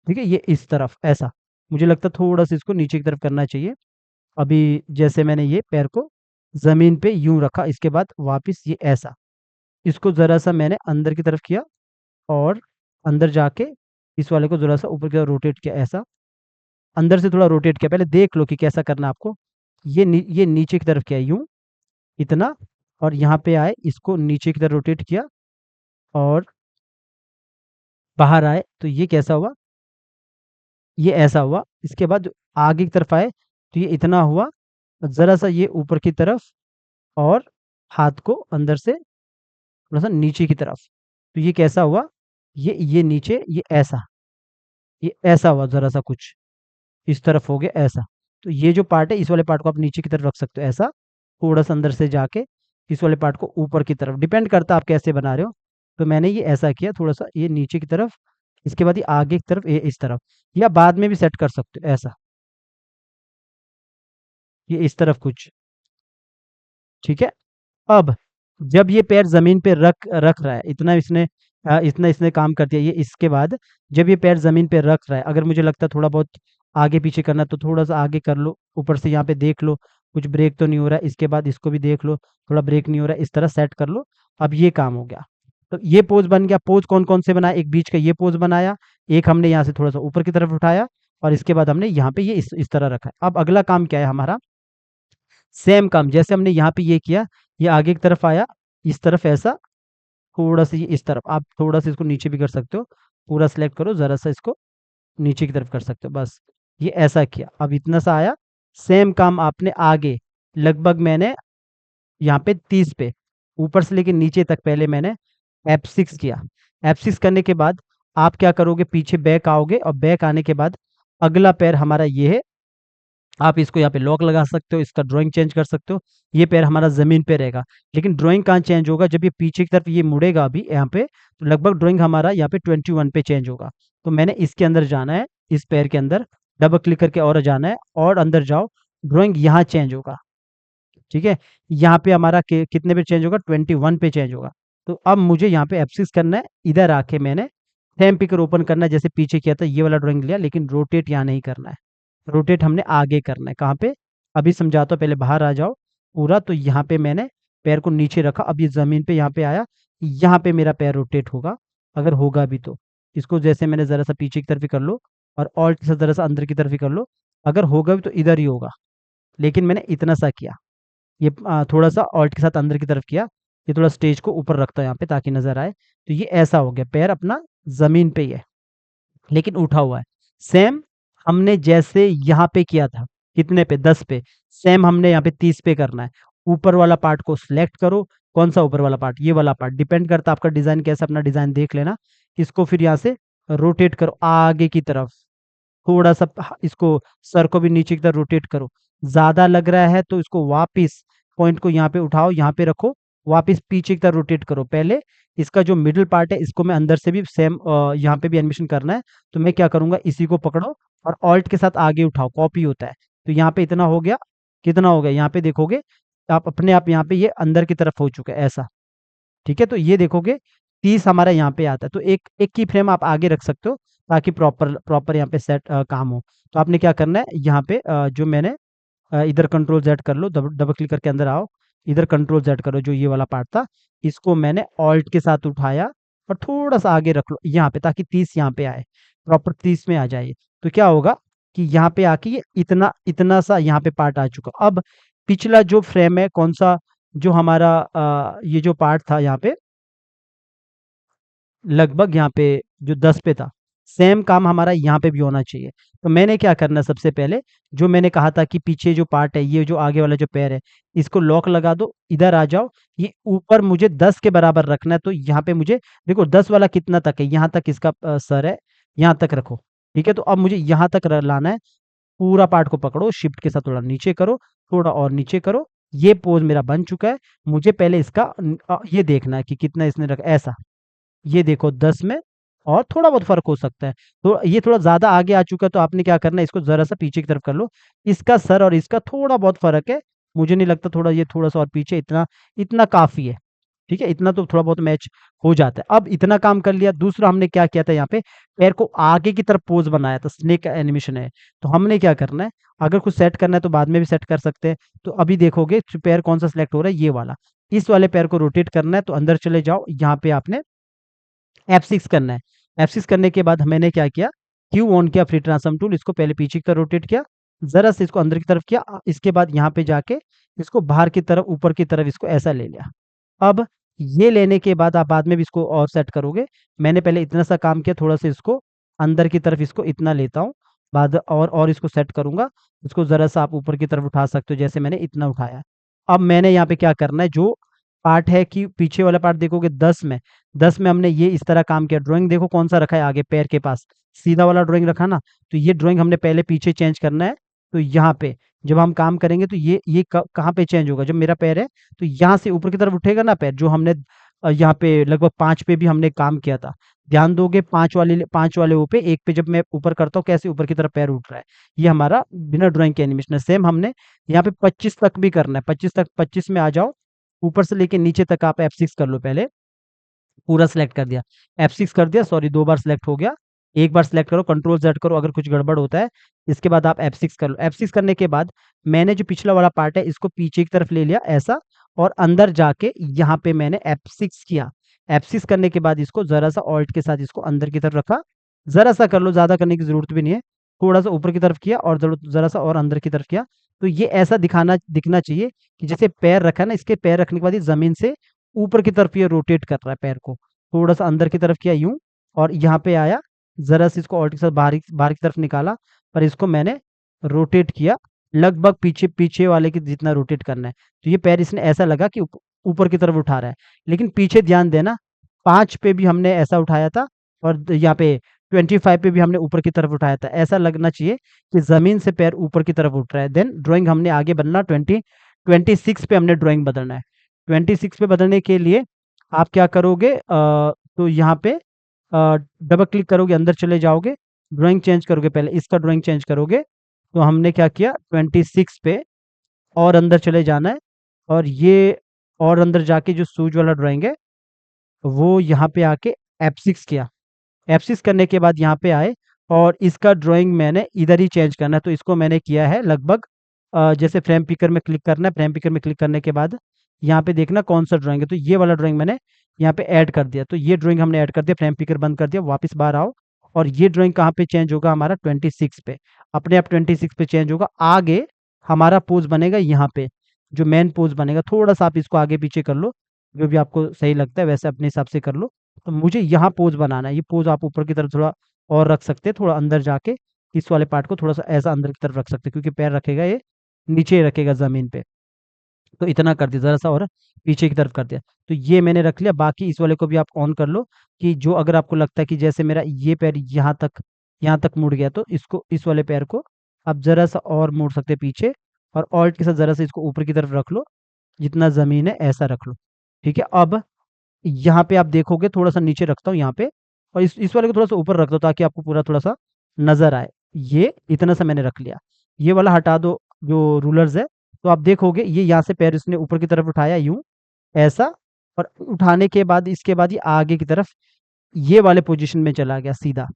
S1: ठीक है? ये इस तरफ ऐसा, मुझे लगता है थोड़ा-सा इसको नीचे की तरफ करना चाहिए। अभी जैसे मैंने ये पैर को ज़मीन पे यूँ रखा, इसके बाद वापिस ये ऐसा, इसको ज़रा-सा मैंने अंदर की तरफ किया और अंदर जाके इस वाले को ज़रा-सा ऊपर की तरफ रोटेट किया ऐसा। अंदर से थोड़ा रोटेट किया, पहले देख लो कि कैसा करना है आपको। ये नीचे की तरफ किया यूँ, इतना और यहाँ पे आए, इसको नीचे की तरफ रोटेट किया और बाहर आए, तो ये कैसा हुआ? ये ऐसा हुआ। इसके बाद जो आगे की तरफ आए, तो ये इतना हुआ, ज़रा-सा ये ऊपर की तरफ और हाथ को अंदर से थोड़ा-सा नीचे की तरफ। तो ये कैसा हुआ? ये नीचे, ये ऐसा हुआ ज़रा-सा कुछ। इस तरफ हो गया ऐसा। तो ये जो पार्ट है इस वाले पार्ट को आप नीचे की तरफ रख सकते हो ऐसा, थोड़ा-सा अंदर से जाके इस वाले पार्ट को ऊपर की तरफ, डिपेंड करता है आप कैसे बना रहे हो। तो मैंने ये ऐसा किया थोड़ा-सा ये नीचे की तरफ, इसके बाद ये आगे की तरफ ये इस तरफ, या बाद में भी सेट कर सकते हो ऐसा, ये इस तरफ कुछ, ठीक है? अब जब ये पैर ज़मीन पे रख रख रहा है, इतना इसने काम कर दिया, ये इसके बाद जब ये पैर ज़मीन पे रख रहा है, अगर मुझे लगता है थोड़ा बहुत आगे-पीछे करना है, तो थोड़ा-सा आगे कर लो, ऊपर से यहाँ पे देख लो, कुछ ब्रेक तो नहीं हो रहा है, इसके बाद इसको भी देख लो, थोड़ा ब्रेक नहीं हो रहा है, इस तरह सेट कर लो। अब ये काम हो गया। तो ये पोज़ बन गया, पोज़ कौन-कौन से बनाए? एक बीच का ये पोज़ बनाया, एक हमने यहाँ से थोड़ा-सा ऊपर की तरफ उठाया और इसके बाद हमने यहाँ पे ये इस तरह रखा है। अब अगला काम क्या है हमारा? सेम काम जैसे हमने यहाँ पे ये किया, ये आगे की तरफ आया, इस तरफ ऐसा, थोड़ा-सा ये इस तरफ, आप थोड़ा-सा इसको नीचे भी कर सकते हो, पूरा सिलेक्ट करो, ज़रा-सा इसको नीचे की तरफ कर सकते हो, बस। ये ऐसा किया, अब इतना सा आया, सेम काम आपने आगे लगभग मैंने यहाँ पे 30 पे, ऊपर से लेके नीचे तक पहले मैंने F6 किया। F6 करने के बाद आप क्या करोगे, पीछे बैक आओगे और बैक आने के बाद अगला पैर हमारा ये है, आप इसको यहाँ पे लॉक लगा सकते हो, इसका ड्राइंग चेंज कर सकते हो। ये पैर हमारा ज़मीन पे रहेगा, लेकिन ड्राइंग कहाँ चेंज होगा, जब ये पीछे की तरफ ये मुड़ेगा अभी यहाँ पे, तो लगभग ड्राइंग हमारा यहाँ पे 21 पे चेंज होगा। तो मैंने इसके अंदर जाना है, इस पैर के अंदर डबल क्लिक करके और जाना है और अंदर जाओ, ड्राइंग यहाँ चेंज होगा, ठीक है? यहाँ पे हमारा कितने पे चेंज होगा, 21 पे चेंज होगा। तो अब मुझे यहाँ पे F6 करना है, इधर आके मैंने फ्रेम पिकर ओपन करना है, जैसे पीछे किया था ये वाला ड्राइंग लिया, लेकिन रोटेट यहाँ नहीं करना है। रोटेट हमने आगे करना है, कहाँ पे? अभी समझाता हूँ, पहले बाहर आ जाओ पूरा, तो यहाँ पे मैंने पैर को नीचे रखा, अब ये ज़मीन पे यहाँ पे आया, यहाँ पे मेरा पैर रोटेट होगा, अगर होगा भी तो। इसको जैसे मैंने ज़रा-सा पीछे की तरफ ही कर लो, और ऑल्ट के साथ जरा सा अंदर की तरफ ही कर लो। अगर होगा भी तो इधर ही होगा, लेकिन मैंने इतना सा किया। ये थोड़ा सा ऑल्ट के साथ अंदर की तरफ किया। ये थोड़ा स्टेज को ऊपर रखता है यहाँ पे ताकि नजर आए। तो ये ऐसा हो गया, पैर अपना जमीन पे ही है लेकिन उठा हुआ है। सेम हमने जैसे यहाँ पे किया था, कितने पे, 10 पे, सेम हमने यहाँ पे 30 पे करना है। ऊपर वाला पार्ट को सिलेक्ट करो। कौन सा ऊपर वाला पार्ट? ये वाला पार्ट। डिपेंड करता है आपका डिजाइन कैसा, अपना डिजाइन देख लेना। इसको फिर यहाँ से रोटेट करो आगे की तरफ। थोड़ा सा इसको, सर को भी नीचे की तरफ रोटेट करो। ज्यादा लग रहा है तो इसको वापिस पॉइंट को यहाँ पे उठाओ, यहाँ पे रखो, वापिस पीछे की तरफ रोटेट करो। पहले इसका जो मिडिल पार्ट है इसको मैं अंदर से भी सेम यहाँ पे भी एनिमेशन करना है। तो मैं क्या करूंगा, इसी को पकड़ो और ऑल्ट के साथ आगे उठाओ, कॉपी होता है। तो यहाँ पे इतना हो गया। कितना हो गया यहाँ पे देखोगे आप अपने आप, यहाँ पे ये अंदर की तरफ हो चुका है ऐसा। ठीक है, तो ये देखोगे 30 हमारा यहाँ पे आता है। तो एक एक की फ्रेम आप आगे रख सकते हो ताकि प्रॉपर प्रॉपर यहाँ पे सेट काम हो। तो आपने क्या करना है, यहाँ पे जो मैंने इधर कंट्रोल जेड कर लो, डबल डबल क्लिक करके अंदर आओ। इधर कंट्रोल जेड करो, जो ये वाला पार्ट था इसको मैंने ऑल्ट के साथ उठाया और थोड़ा सा आगे रख लो यहाँ पे, ताकि 30 यहाँ पे आए, प्रॉपर 30 में आ जाए। तो क्या होगा कि यहाँ पे आके ये इतना इतना सा यहाँ पे पार्ट आ चुका। अब पिछला जो फ्रेम है कौन सा, जो हमारा ये जो पार्ट था यहाँ पे, लगभग यहाँ पे जो 10 पे था, सेम काम हमारा यहाँ पे भी होना चाहिए। तो मैंने क्या करना है, सबसे पहले जो मैंने कहा था कि पीछे जो पार्ट है, ये जो आगे वाला जो पैर है, इसको लॉक लगा दो, इधर आ जाओ। ये ऊपर मुझे 10 के बराबर रखना है। तो यहाँ पे मुझे देखो 10 वाला कितना तक है, यहाँ तक इसका सर है, यहाँ तक रखो। ठीक है, तो अब मुझे यहाँ तक लाना है। पूरा पार्ट को पकड़ो, शिफ्ट के साथ थोड़ा नीचे करो, थोड़ा और नीचे करो। ये पोज मेरा बन चुका है। मुझे पहले इसका ये देखना है कि कितना इसने रखा, ऐसा। ये देखो 10 में, और थोड़ा बहुत फर्क हो सकता है। तो ये थोड़ा ज्यादा आगे आ चुका है, तो आपने क्या करना है, इसको जरा सा पीछे की तरफ कर लो। इसका सर और इसका थोड़ा बहुत फर्क है, मुझे नहीं लगता, थोड़ा ये थोड़ा सा और पीछे, इतना इतना काफी है। ठीक है, इतना तो थोड़ा बहुत मैच हो जाता है। अब इतना काम कर लिया। दूसरा हमने क्या किया था, यहाँ पे पैर को आगे की तरफ पोज बनाया था, स्नेक का एनिमेशन है। तो हमने क्या करना है, अगर कुछ सेट करना है तो बाद में भी सेट कर सकते हैं। तो अभी देखोगे पैर कौन सा सिलेक्ट हो रहा है, ये वाला। इस वाले पैर को रोटेट करना है, तो अंदर चले जाओ, यहाँ पे आपने F6 करना है। F6 करने के बाद मैंने क्या किया, क्यू ऑन किया, फ्री ट्रांसफॉर्म टूल, इसको पहले पीछे की तरफ रोटेट किया, जरा से इसको अंदर की तरफ किया। इसके बाद यहाँ पे जाके इसको बाहर की तरफ, ऊपर की तरफ इसको ऐसा ले लिया। अब ये लेने के बाद आप बाद में भी इसको और सेट करोगे। मैंने पहले इतना सा काम किया, थोड़ा सा इसको अंदर की तरफ इसको इतना लेता हूँ, बाद और इसको सेट करूंगा। इसको जरा सा आप ऊपर की तरफ उठा सकते हो, जैसे मैंने इतना उठाया। अब मैंने यहाँ पे क्या करना है, जो पार्ट है कि पीछे वाला पार्ट देखोगे 10 में, 10 में हमने ये इस तरह काम किया। ड्राइंग देखो कौन सा रखा है, आगे पैर के पास सीधा वाला ड्राइंग रखा ना। तो ये ड्राइंग हमने पहले पीछे चेंज करना है। तो यहाँ पे जब हम काम करेंगे तो ये कहाँ पे चेंज होगा, जब मेरा पैर है तो यहाँ से ऊपर की तरफ उठेगा ना पैर, जो हमने यहाँ पे लगभग 5 पे भी हमने काम किया था। ध्यान दोगे, 5 वाले वो पे, एक पे जब मैं ऊपर करता हूँ कैसे ऊपर की तरफ पैर उठ रहा है। ये हमारा बिना ड्राइंग के एनिमेशन है। सेम हमने यहाँ पे 25 तक भी करना है। 25 तक, 25 में आ जाओ, ऊपर से लेके नीचे तक आप F6 कर लो। पहले पूरा सिलेक्ट कर दिया, F6 कर दिया, सॉरी 2 बार सिलेक्ट हो गया। एक बार सिलेक्ट करो, कंट्रोल जेड करो अगर कुछ गड़बड़ होता है। इसके बाद आप F6 कर लो। F6 करने के बाद मैंने जो पिछला वाला पार्ट है इसको पीछे की तरफ ले लिया ऐसा, और अंदर जाके यहाँ पे मैंने F6 किया। F6 करने के बाद इसको जरा सा ऑल्ट के साथ इसको अंदर की तरफ रखा। जरा सा कर लो, ज्यादा करने की जरूरत भी नहीं है। थोड़ा सा ऊपर की तरफ किया और जरा सा और अंदर की तरफ किया। तो ये ऐसा दिखना चाहिए कि जैसे पैर रखा है ना, इसके पैर रखने के बाद ये जमीन से ऊपर की तरफ ये रोटेट कर रहा है पैर को। थोड़ा सा अंदर की तरफ किया यूं, और यहाँ पे आया, जरा से इसको ऑल्ट के साथ बाहर बाहर की तरफ निकाला, पर इसको मैंने रोटेट किया लगभग पीछे पीछे वाले की जितना रोटेट करना है। तो ये पैर इसने ऐसा लगा कि ऊपर की तरफ उठा रहा है, लेकिन पीछे ध्यान देना, 5 पे भी हमने ऐसा उठाया था, और यहाँ पे 25 पे भी हमने ऊपर की तरफ उठाया था। ऐसा लगना चाहिए कि जमीन से पैर ऊपर की तरफ उठ रहा है। देन ड्राइंग हमने आगे बनना 26 पे हमने ड्राइंग बदलना है। 26 पे बदलने के लिए आप क्या करोगे, तो यहाँ पे डबल क्लिक करोगे, अंदर चले जाओगे, ड्राइंग चेंज करोगे, पहले इसका ड्राइंग चेंज करोगे। तो हमने क्या किया, 26 पे और अंदर चले जाना है, और ये और अंदर जाके जो सूज वाला ड्राइंग है वो यहाँ पे आके F6 किया। F6 करने के बाद यहाँ पे आए, और इसका ड्राइंग मैंने इधर ही चेंज करना है। तो इसको मैंने किया है लगभग जैसे फ्रेम पिकर में क्लिक करना है। फ्रेम पिकर में क्लिक करने के बाद यहाँ पे देखना कौन सा ड्राइंग है, तो ये वाला ड्राइंग मैंने यहाँ पे ऐड कर दिया। तो ये ड्राइंग हमने ऐड कर दिया, फ्रेम पिकर बंद कर दिया, वापस बाहर आओ, और ये ड्राइंग कहाँ पे चेंज होगा हमारा 26 पे, अपने आप 26 पे चेंज होगा। आगे हमारा पोज बनेगा यहाँ पे, जो मेन पोज बनेगा, थोड़ा सा आप इसको आगे पीछे कर लो, जो भी आपको सही लगता है वैसे अपने हिसाब से कर लो। तो मुझे यहाँ पोज बनाना है, ये पोज आप ऊपर की तरफ थोड़ा और रख सकते हैं, थोड़ा अंदर जाके इस वाले पार्ट को थोड़ा सा ऐसा अंदर की तरफ रख सकते हैं, क्योंकि पैर रखेगा ये नीचे रखेगा जमीन पे। तो इतना कर दिया ज़रा सा, और पीछे की तरफ कर दिया। तो ये मैंने रख लिया। बाकी इस वाले को भी आप ऑन कर लो, कि जो अगर आपको लगता है कि जैसे मेरा ये पैर यहाँ तक मुड़ गया, तो इसको, इस वाले पैर को आप ज़रा सा और मोड़ सकते हैं पीछे, और ऑल्ट के साथ ज़रा सा इसको ऊपर की तरफ रख लो, जितना ज़मीन है ऐसा रख लो। ठीक है, अब यहाँ पे आप देखोगे थोड़ा सा नीचे रखता हूँ यहाँ पे, और इस वाले को थोड़ा सा ऊपर रख दो ताकि आपको पूरा थोड़ा सा नजर आए। ये इतना सा मैंने रख लिया। ये वाला हटा दो जो रूलर्स है। तो आप देखोगे ये यहाँ से पैर इसने ऊपर की तरफ उठाया यूं, ऐसा, और उठाने के बाद इसके बाद ये आगे की तरफ ये वाले पोजीशन में चला गया सीधा।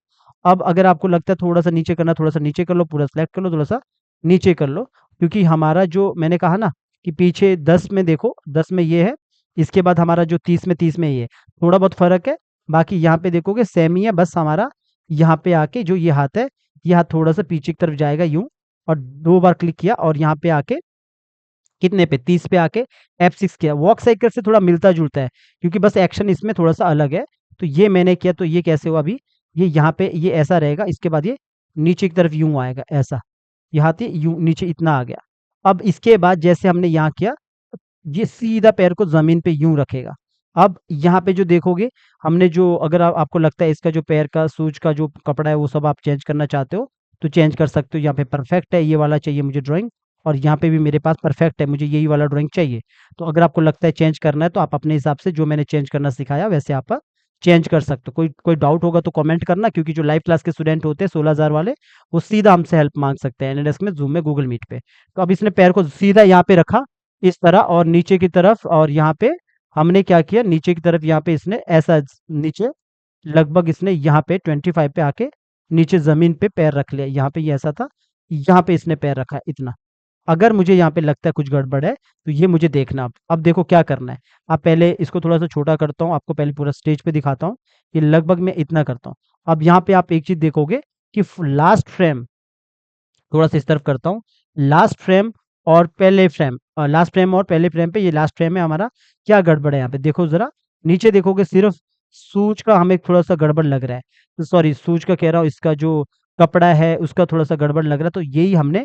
S1: अब अगर आपको लगता है थोड़ा सा नीचे करना, थोड़ा सा नीचे कर लो, पूरा सेलेक्ट कर लो, थोड़ा सा नीचे कर लो, क्योंकि हमारा जो मैंने कहा ना कि पीछे 10 में देखो, 10 में ये है, इसके बाद हमारा जो 30 में ये है, थोड़ा बहुत फर्क है। बाकी यहाँ पे देखोगे सेम ही है, बस हमारा यहाँ पे आके जो ये हाथ है, ये हाथ थोड़ा सा पीछे की तरफ जाएगा यूं, और 2 बार क्लिक किया, और यहाँ पे आके कितने पे, 30 पे आके F6 किया। वॉक साइकिल से थोड़ा मिलता जुलता है, क्योंकि बस एक्शन इसमें थोड़ा सा अलग है। तो ये मैंने किया, तो ये कैसे हुआ अभी, ये यहाँ पे ये ऐसा रहेगा, इसके बाद ये नीचे की तरफ यूं आएगा ऐसा, यहाँ से यूं नीचे इतना आ गया। अब इसके बाद जैसे हमने यहाँ किया, ये सीधा पैर को जमीन पे यूं रखेगा। अब यहाँ पे जो देखोगे, हमने जो, अगर आपको लगता है इसका जो पैर का शूज का जो कपड़ा है वो सब आप चेंज करना चाहते हो, तो चेंज कर सकते हो। यहाँ पे परफेक्ट है, ये वाला चाहिए मुझे ड्राइंग, और यहाँ पे भी मेरे पास परफेक्ट है, मुझे यही वाला ड्राइंग चाहिए। तो अगर आपको लगता है चेंज करना है, तो आप अपने हिसाब से जो मैंने चेंज करना सिखाया वैसे आप चेंज कर सकते हो। कोई कोई डाउट होगा तो कमेंट करना, क्योंकि जो लाइव क्लास के स्टूडेंट होते हैं 16,000 वाले, वो सीधा हमसे हेल्प मांग सकते हैं एनएलएस में, जूम में, गूगल मीट पे। तो अब इसने पैर को सीधा यहाँ पे रखा इस तरह, और नीचे की तरफ, और यहाँ पे हमने क्या किया, नीचे की तरफ यहाँ पे इसने ऐसा नीचे लगभग इसने यहाँ पे 25 पे आके नीचे जमीन पे पैर रख लिया। यहाँ पे ये ऐसा था, यहाँ पे इसने पैर रखा इतना। अगर मुझे यहाँ पे लगता है कुछ गड़बड़ है, तो ये मुझे देखना। अब देखो क्या करना है। आप पहले इसको थोड़ा सा छोटा करता हूँ, आपको पहले पूरा स्टेज पे दिखाता हूँ। ये लगभग मैं इतना करता हूँ। अब यहाँ पे आप एक चीज देखोगे कि लास्ट फ्रेम, थोड़ा सा इस तरफ करता हूँ, लास्ट फ्रेम और पहले फ्रेम, लास्ट फ्रेम और पहले फ्रेम पे, ये लास्ट फ्रेम है हमारा, क्या गड़बड़ है यहाँ पे देखो जरा, नीचे देखोगे सिर्फ सूज का हमें थोड़ा सा गड़बड़ लग रहा है, तो सॉरी सूज का कह रहा हूँ, इसका जो कपड़ा है उसका थोड़ा सा गड़बड़ लग रहा है, तो यही हमने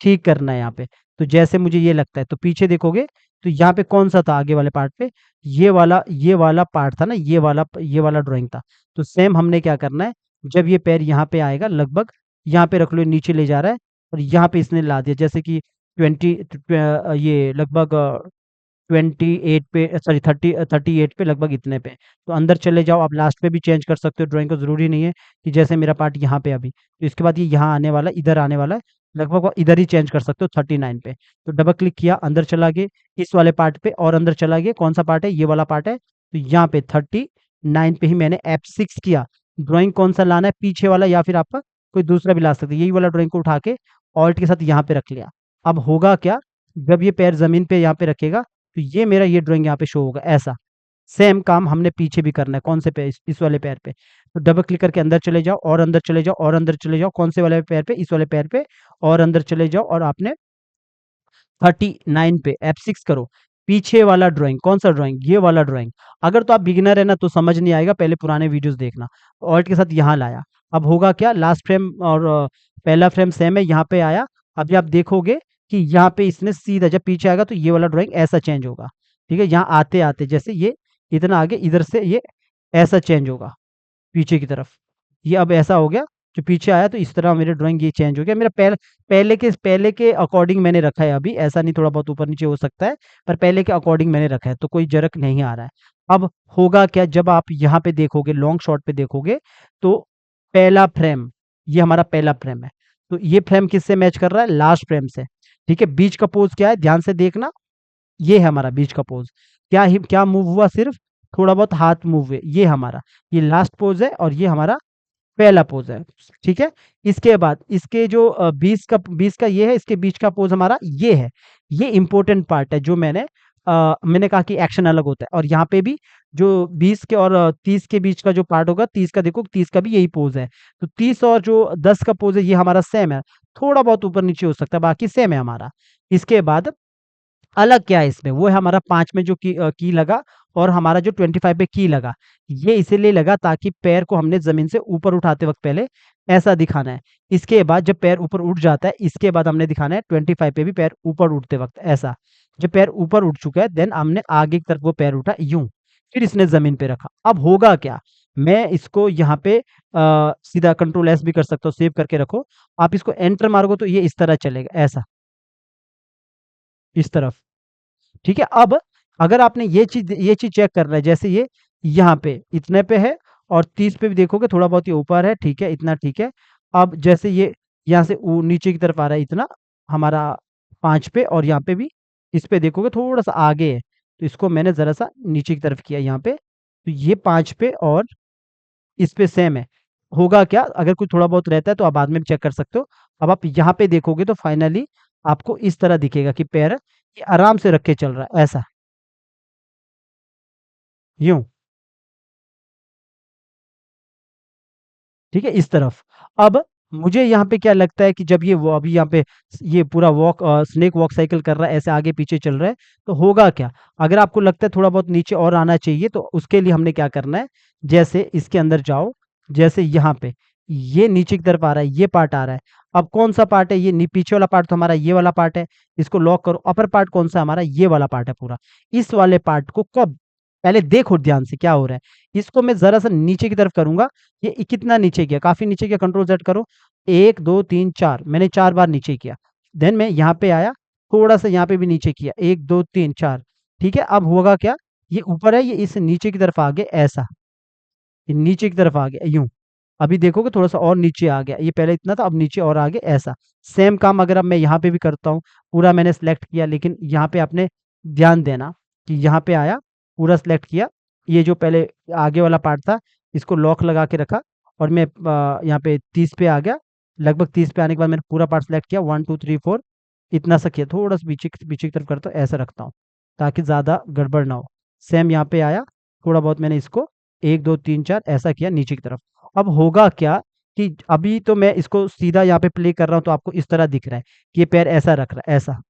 S1: ठीक करना है यहाँ पे। तो जैसे मुझे ये लगता है, तो पीछे देखोगे तो यहाँ पे कौन सा था आगे वाले पार्ट पे, ये वाला पार्ट था ना, ये वाला ड्राइंग था। तो सेम हमने क्या करना है, जब ये पैर यहाँ पे आएगा, लगभग यहाँ पे रख लो, नीचे ले जा रहा है, और यहाँ पे इसने ला दिया, जैसे कि 20 ये लगभग 28 पे, सॉरी 38 पे, लगभग इतने पे। तो अंदर चले जाओ, आप लास्ट पे भी चेंज कर सकते हो ड्राइंग को, जरूरी नहीं है कि जैसे मेरा पार्ट यहाँ पे अभी, तो इसके बाद ये यहाँ आने वाला है, इधर आने वाला है, लगभग इधर ही चेंज कर सकते हो 39 पे। तो डबल क्लिक किया, अंदर चला गए इस वाले पार्ट पे, और अंदर चला गया, कौन सा पार्ट है, ये वाला पार्ट है। तो यहाँ पे 39 पे ही मैंने F6 किया। ड्राइंग कौन सा लाना है, पीछे वाला, या फिर आपका कोई दूसरा भी ला सकते हैं, यही वाला ड्राइंग को उठा के ऑल्ट के साथ यहाँ पे रख लिया। अब होगा क्या, जब ये पैर जमीन पे यहाँ पे रखेगा, तो ये मेरा ये ड्राइंग यहाँ पे शो होगा ऐसा। सेम काम हमने पीछे भी करना है, कौन से पैर, इस वाले पैर पे। तो डबल क्लिक करके अंदर चले जाओ, और अंदर चले जाओ, और अंदर चले जाओ, कौन से वाले पैर पे, इस वाले पैर पे, और अंदर चले जाओ, और आपने 39 पे F6 करो। पीछे वाला ड्राइंग, कौन सा ड्राइंग, ये वाला ड्राइंग। अगर तो आप बिगिनर है ना, तो समझ नहीं आएगा, पहले पुराने वीडियोस देखना। ऑल्ट के साथ यहाँ लाया। अब होगा क्या, लास्ट फ्रेम और पहला फ्रेम सेम है, यहाँ पे आया। अभी आप देखोगे कि यहाँ पे इसने सीधा जब पीछे आएगा, तो ये वाला ड्राइंग ऐसा चेंज होगा। ठीक है, यहाँ आते आते जैसे ये इतना आगे, इधर से ये ऐसा चेंज होगा पीछे की तरफ। ये अब ऐसा हो गया, जो पीछे आया, तो इस तरह मेरे ड्राइंग ये चेंज हो गया। मेरा पहले के अकॉर्डिंग मैंने रखा है, अभी ऐसा नहीं थोड़ा बहुत ऊपर नीचे हो सकता है, पर पहले के अकॉर्डिंग मैंने रखा है, तो कोई जरक नहीं आ रहा है। अब होगा क्या, जब आप यहाँ पे देखोगे, लॉन्ग शॉट पे देखोगे, तो पहला फ्रेम, ये हमारा पहला फ्रेम है, तो ये फ्रेम किससे मैच कर रहा है, लास्ट फ्रेम से। ठीक है, बीच का पोज क्या है, ध्यान से देखना, ये है हमारा बीच का पोज। क्या मूव हुआ, सिर्फ थोड़ा बहुत हाथ मूव हुए, ये हमारा, ये लास्ट पोज है, और ये हमारा पहला पोज है। ठीक है, इसके बाद इसके जो 20 का ये है, इसके बीच का पोज हमारा ये है। ये इंपॉर्टेंट पार्ट है, जो मैंने कहा कि एक्शन अलग होता है, और यहाँ पे भी जो 20 के और 30 के बीच का जो पार्ट होगा, 30 का देखो 30 का भी यही पोज़ है। तो 30 और जो 10 का पोज़ है ये हमारा सेम है। थोड़ा बहुत ऊपर-नीचे हो सकता है, बाकी सेम है हमारा। इसके बाद अलग क्या है इसमें, वो है हमारा 5 में जो की लगा और हमारा जो 25 पे की लगा। ये इसीलिए लगा ताकि पैर को हमने ज़मीन से ऊपर उठाते वक़्त पहले ऐसा दिखाना है। इसके बाद जब पैर ऊपर उठ जाता है, इसके बाद हमने दिखाना है 25 पे भी पैर ऊपर उठते वक़्त ऐसा। जब पैर ऊपर उठ चुका है देन हमने आगे की तरफ वो पैर उठा यूँ, फिर इसने ज़मीन पे रखा। अब होगा क्या? मैं इसको यहाँ पे सीधा कंट्रोल एस भी कर सकता हूँ, सेव करके रखो। आप इसको एंटर मारोगे तो ये इस तरह चलेगा, ऐसा, इस तरफ। ठीक है? अब अगर आपने ये चीज़ चेक करना है, जैसे ये यहाँ पे इतने पे है और 30 पे भी देखोगे थोड़ा बहुत ये ऊपर है, ठीक है? इतना ठीक है। अब जैसे ये यहाँ से नीचे की तरफ आ रहा है इतना, हमारा 5 पे और यहाँ पे भी, इस पे देखोगे थोड़ा-सा आगे है, तो इसको मैंने ज़रा-सा नीचे की तरफ किया यहाँ पे, तो ये 5 पे और इस पे सेम है। होगा क्या? अगर कुछ थोड़ा बहुत रहता है तो आप बाद में भी चेक कर सकते हो। अब आप यहाँ पे देखोगे तो फाइनली आपको इस तरह दिखेगा कि पैर ये आराम से रख के चल रहा है, ऐसा, यूँ। ठीक है? इस तरफ। अब मुझे यहाँ पे क्या लगता है कि जब ये वो अभी यहाँ पे ये पूरा स्नेक वॉक साइकिल कर रहा है, ऐसे आगे-पीछे चल रहा है, तो होगा क्या? अगर आपको लगता है थोड़ा बहुत नीचे और आना चाहिए, तो उसके लिए हमने क्या करना है, जैसे इसके अंदर जाओ, जैसे यहाँ पे, ये नीचे की तरफ आ रहा है, ये पार्ट आ रहा है। अब कौन-सा पार्ट है ये पीछे वाला पार्ट तो हमारा ये वाला पार्ट है, इसको लॉक करो। अपर पार्ट कौन-सा है हमारा? ये वाला पार्ट है पूरा। इस वाले पार्ट को कब पहले देखो ध्यान से क्या हो रहा है। इसको मैं ज़रा-सा नीचे की तरफ करूँगा, ये कितना नीचे किया, काफ़ी नीचे किया, कंट्रोल ज़ेड करो। 1, 2, 3, 4 मैंने 4 बार नीचे किया। देन मैं यहाँ पे आया, थोड़ा-सा यहाँ पे भी नीचे किया, 1, 2, 3, 4 ठीक है? अब होगा क्या, ये ऊपर है, ये इस नीचे की तरफ आ गया ऐसा, ये नीचे की तरफ आ गया यूँ। अभी देखोगे थोड़ा-सा और नीचे आ गया, ये पहले इतना था अब नीचे और आ गया ऐसा। सेम काम अगर अब मैं यहाँ पे भी करता हूँ, पूरा मैंने सेलेक्ट किया लेकिन यहाँ पे आपने ध्यान देना कि यहाँ पे आया, पूरा सेलेक्ट किया, ये जो पहले आगे वाला पार्ट था, इसको लॉक लगा के रखा और मैं यहाँ पे 30 पे आ गया। लगभग 30 पे आने के बाद मैंने पूरा पार्ट सेलेक्ट किया 1, 2, 3, 4 इतना सा किया, थोड़ा-सा पीछे की तरफ करता हूँ, ऐसा रखता हूँ, ताकि ज़्यादा गड़बड़ ना हो। सेम यहाँ पे आया, थोड़ा बहुत मैंने इसको 1, 2, 3, 4 ऐसा किया नीचे की तरफ। अब होगा क्या कि अभी तो मैं इसको सीधा यहाँ पे प्ले कर रहा हूँ तो आपको इस तरह दिख रहा है कि ये पैर ऐसा रख रहा है, ऐसा,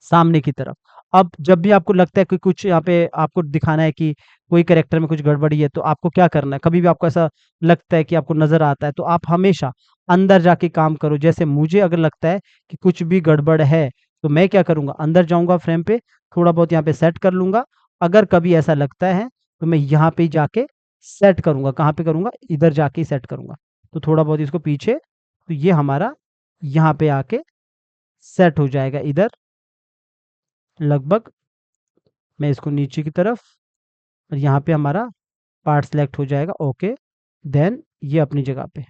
S1: सामने की तरफ। अब जब भी आपको लगता है कि कुछ यहाँ पे आपको दिखाना है कि कोई कैरेक्टर में कुछ गड़बड़ी है, तो आपको क्या करना है? कभी भी आपको ऐसा लगता है कि आपको नज़र आता है, तो आप हमेशा अंदर जाके काम करो। जैसे मुझे अगर लगता है कि कुछ भी गड़बड़ है, तो मैं क्या करूँगा, अंदर जाऊँगा फ्रेम पे, थोड़ा बहुत यहाँ पे सेट कर लूँगा। अगर कभी ऐसा लगता है, तो मैं यहाँ पे ही जाके सेट करूँगा। कहाँ पे करूँगा? इधर जाके ही सेट करूँगा। तो थोड़ा बहुत इसको पीछे, तो ये हमारा यहाँ पे आके सेट हो जाएगा इधर लगभग। मैं इसको नीचे की तरफ और यहाँ पे हमारा पार्ट सिलेक्ट हो जाएगा, ओके। देन ये अपनी जगह पे,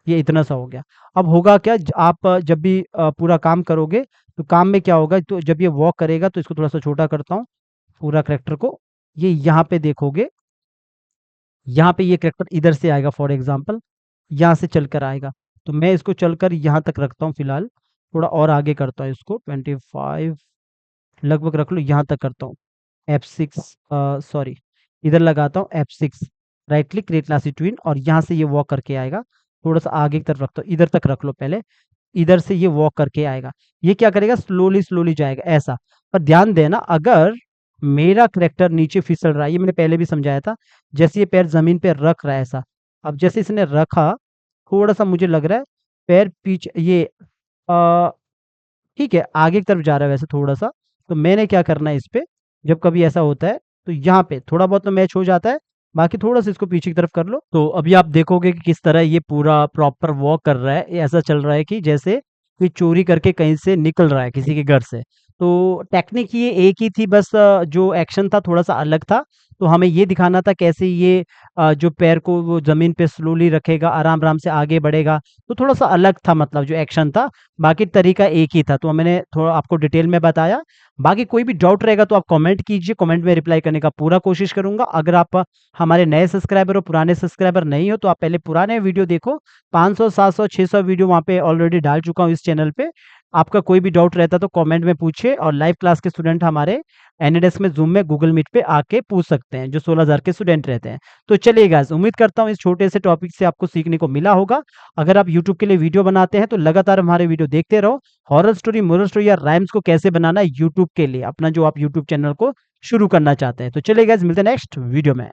S1: ये इतना सा हो गया। अब होगा क्या, आप जब भी पूरा काम करोगे तो काम में क्या होगा, तो जब ये वॉक करेगा तो इसको थोड़ा सा छोटा करता हूँ पूरा करेक्टर को, ये यहाँ पे देखोगे, यहाँ पे ये करेक्टर इधर से आएगा, फॉर एग्जाम्पल यहाँ से चलकर आएगा, तो मैं इसको चलकर यहाँ तक रखता हूँ फिलहाल, थोड़ा और आगे करता हूँ इसको 25 लगभग रख लो, यहाँ तक करता हूँ। F6 सॉरी, इधर लगाता हूँ F6, right click create last twin और यहाँ से ये वॉक करके आएगा। थोड़ा-सा आगे की तरफ रखता हूँ, इधर तक रख लो पहले, इधर से ये वॉक करके आएगा। ये क्या करेगा, स्लोली जाएगा ऐसा। पर ध्यान देना, अगर मेरा कैरेक्टर नीचे फिसल रहा है, ये मैंने पहले भी समझाया था, जैसे ये पैर ज़मीन पे रख रहा है ऐसा, अब जैसे इसने रखा, थोड़ा-सा मुझे लग रहा है पैर पीछे ये अ ठीक है, आगे की तरफ जा रहा है वैसे थोड़ा-सा, तो मैंने क्या करना है इस पे, जब कभी ऐसा होता है, तो यहाँ पे थोड़ा बहुत तो मैच हो जाता है, बाकी थोड़ा-सा इसको पीछे की तरफ कर लो। तो अभी आप देखोगे कि किस तरह ये पूरा प्रॉपर वॉक कर रहा है, ये ऐसा चल रहा है कि जैसे कोई चोरी करके कहीं से निकल रहा है किसी के घर से। तो टेक्निक ये एक ही थी, बस जो एक्शन था थोड़ा-सा अलग था, तो हमें ये दिखाना था कैसे ये जो पैर को वो ज़मीन पे स्लोली रखेगा, आराम-आराम से आगे बढ़ेगा, तो थोड़ा-सा अलग था मतलब जो एक्शन था। बाकी तरीका एक ही था, तो मैंने थोड़ा आपको डिटेल में बताया। बाकी कोई भी डाउट रहेगा तो आप कमेंट कीजिए, कमेंट में रिप्लाई करने का पूरा कोशिश करूँगा। अगर आप हमारे नए सब्सक्राइबर हो, पुराने सब्सक्राइबर नहीं हो, तो आप पहले पुराने वीडियो देखो। 500, 700, 600 वीडियो वहाँ पे ऑलरेडी डाल चुका हूँ इस चैनल पे। आपका कोई भी डाउट रहता है तो कमेंट में पूछिए, और लाइव क्लास के स्टूडेंट हमारे एनएडेस्क में, ज़ूम में, गूगल मीट पे आके पूछ सकते हैं, जो 16,000 के स्टूडेंट रहते हैं। तो चलिए गाइस, उम्मीद करता हूँ इस छोटे से टॉपिक से आपको सीखने को मिला होगा। अगर आप यूट्यूब के लिए वीडियो बनाते हैं तो लगातार हमारे वीडियो देखते रहो। हॉरर स्टोरी, मोरल स्टोरी या राइम्स को कैसे बनाना है यूट्यूब के लिए, अपना जो आप यूट्यूब चैनल को शुरू करना चाहते हैं। तो चलिए गाइस, मिलते हैं नेक्स्ट वीडियो में।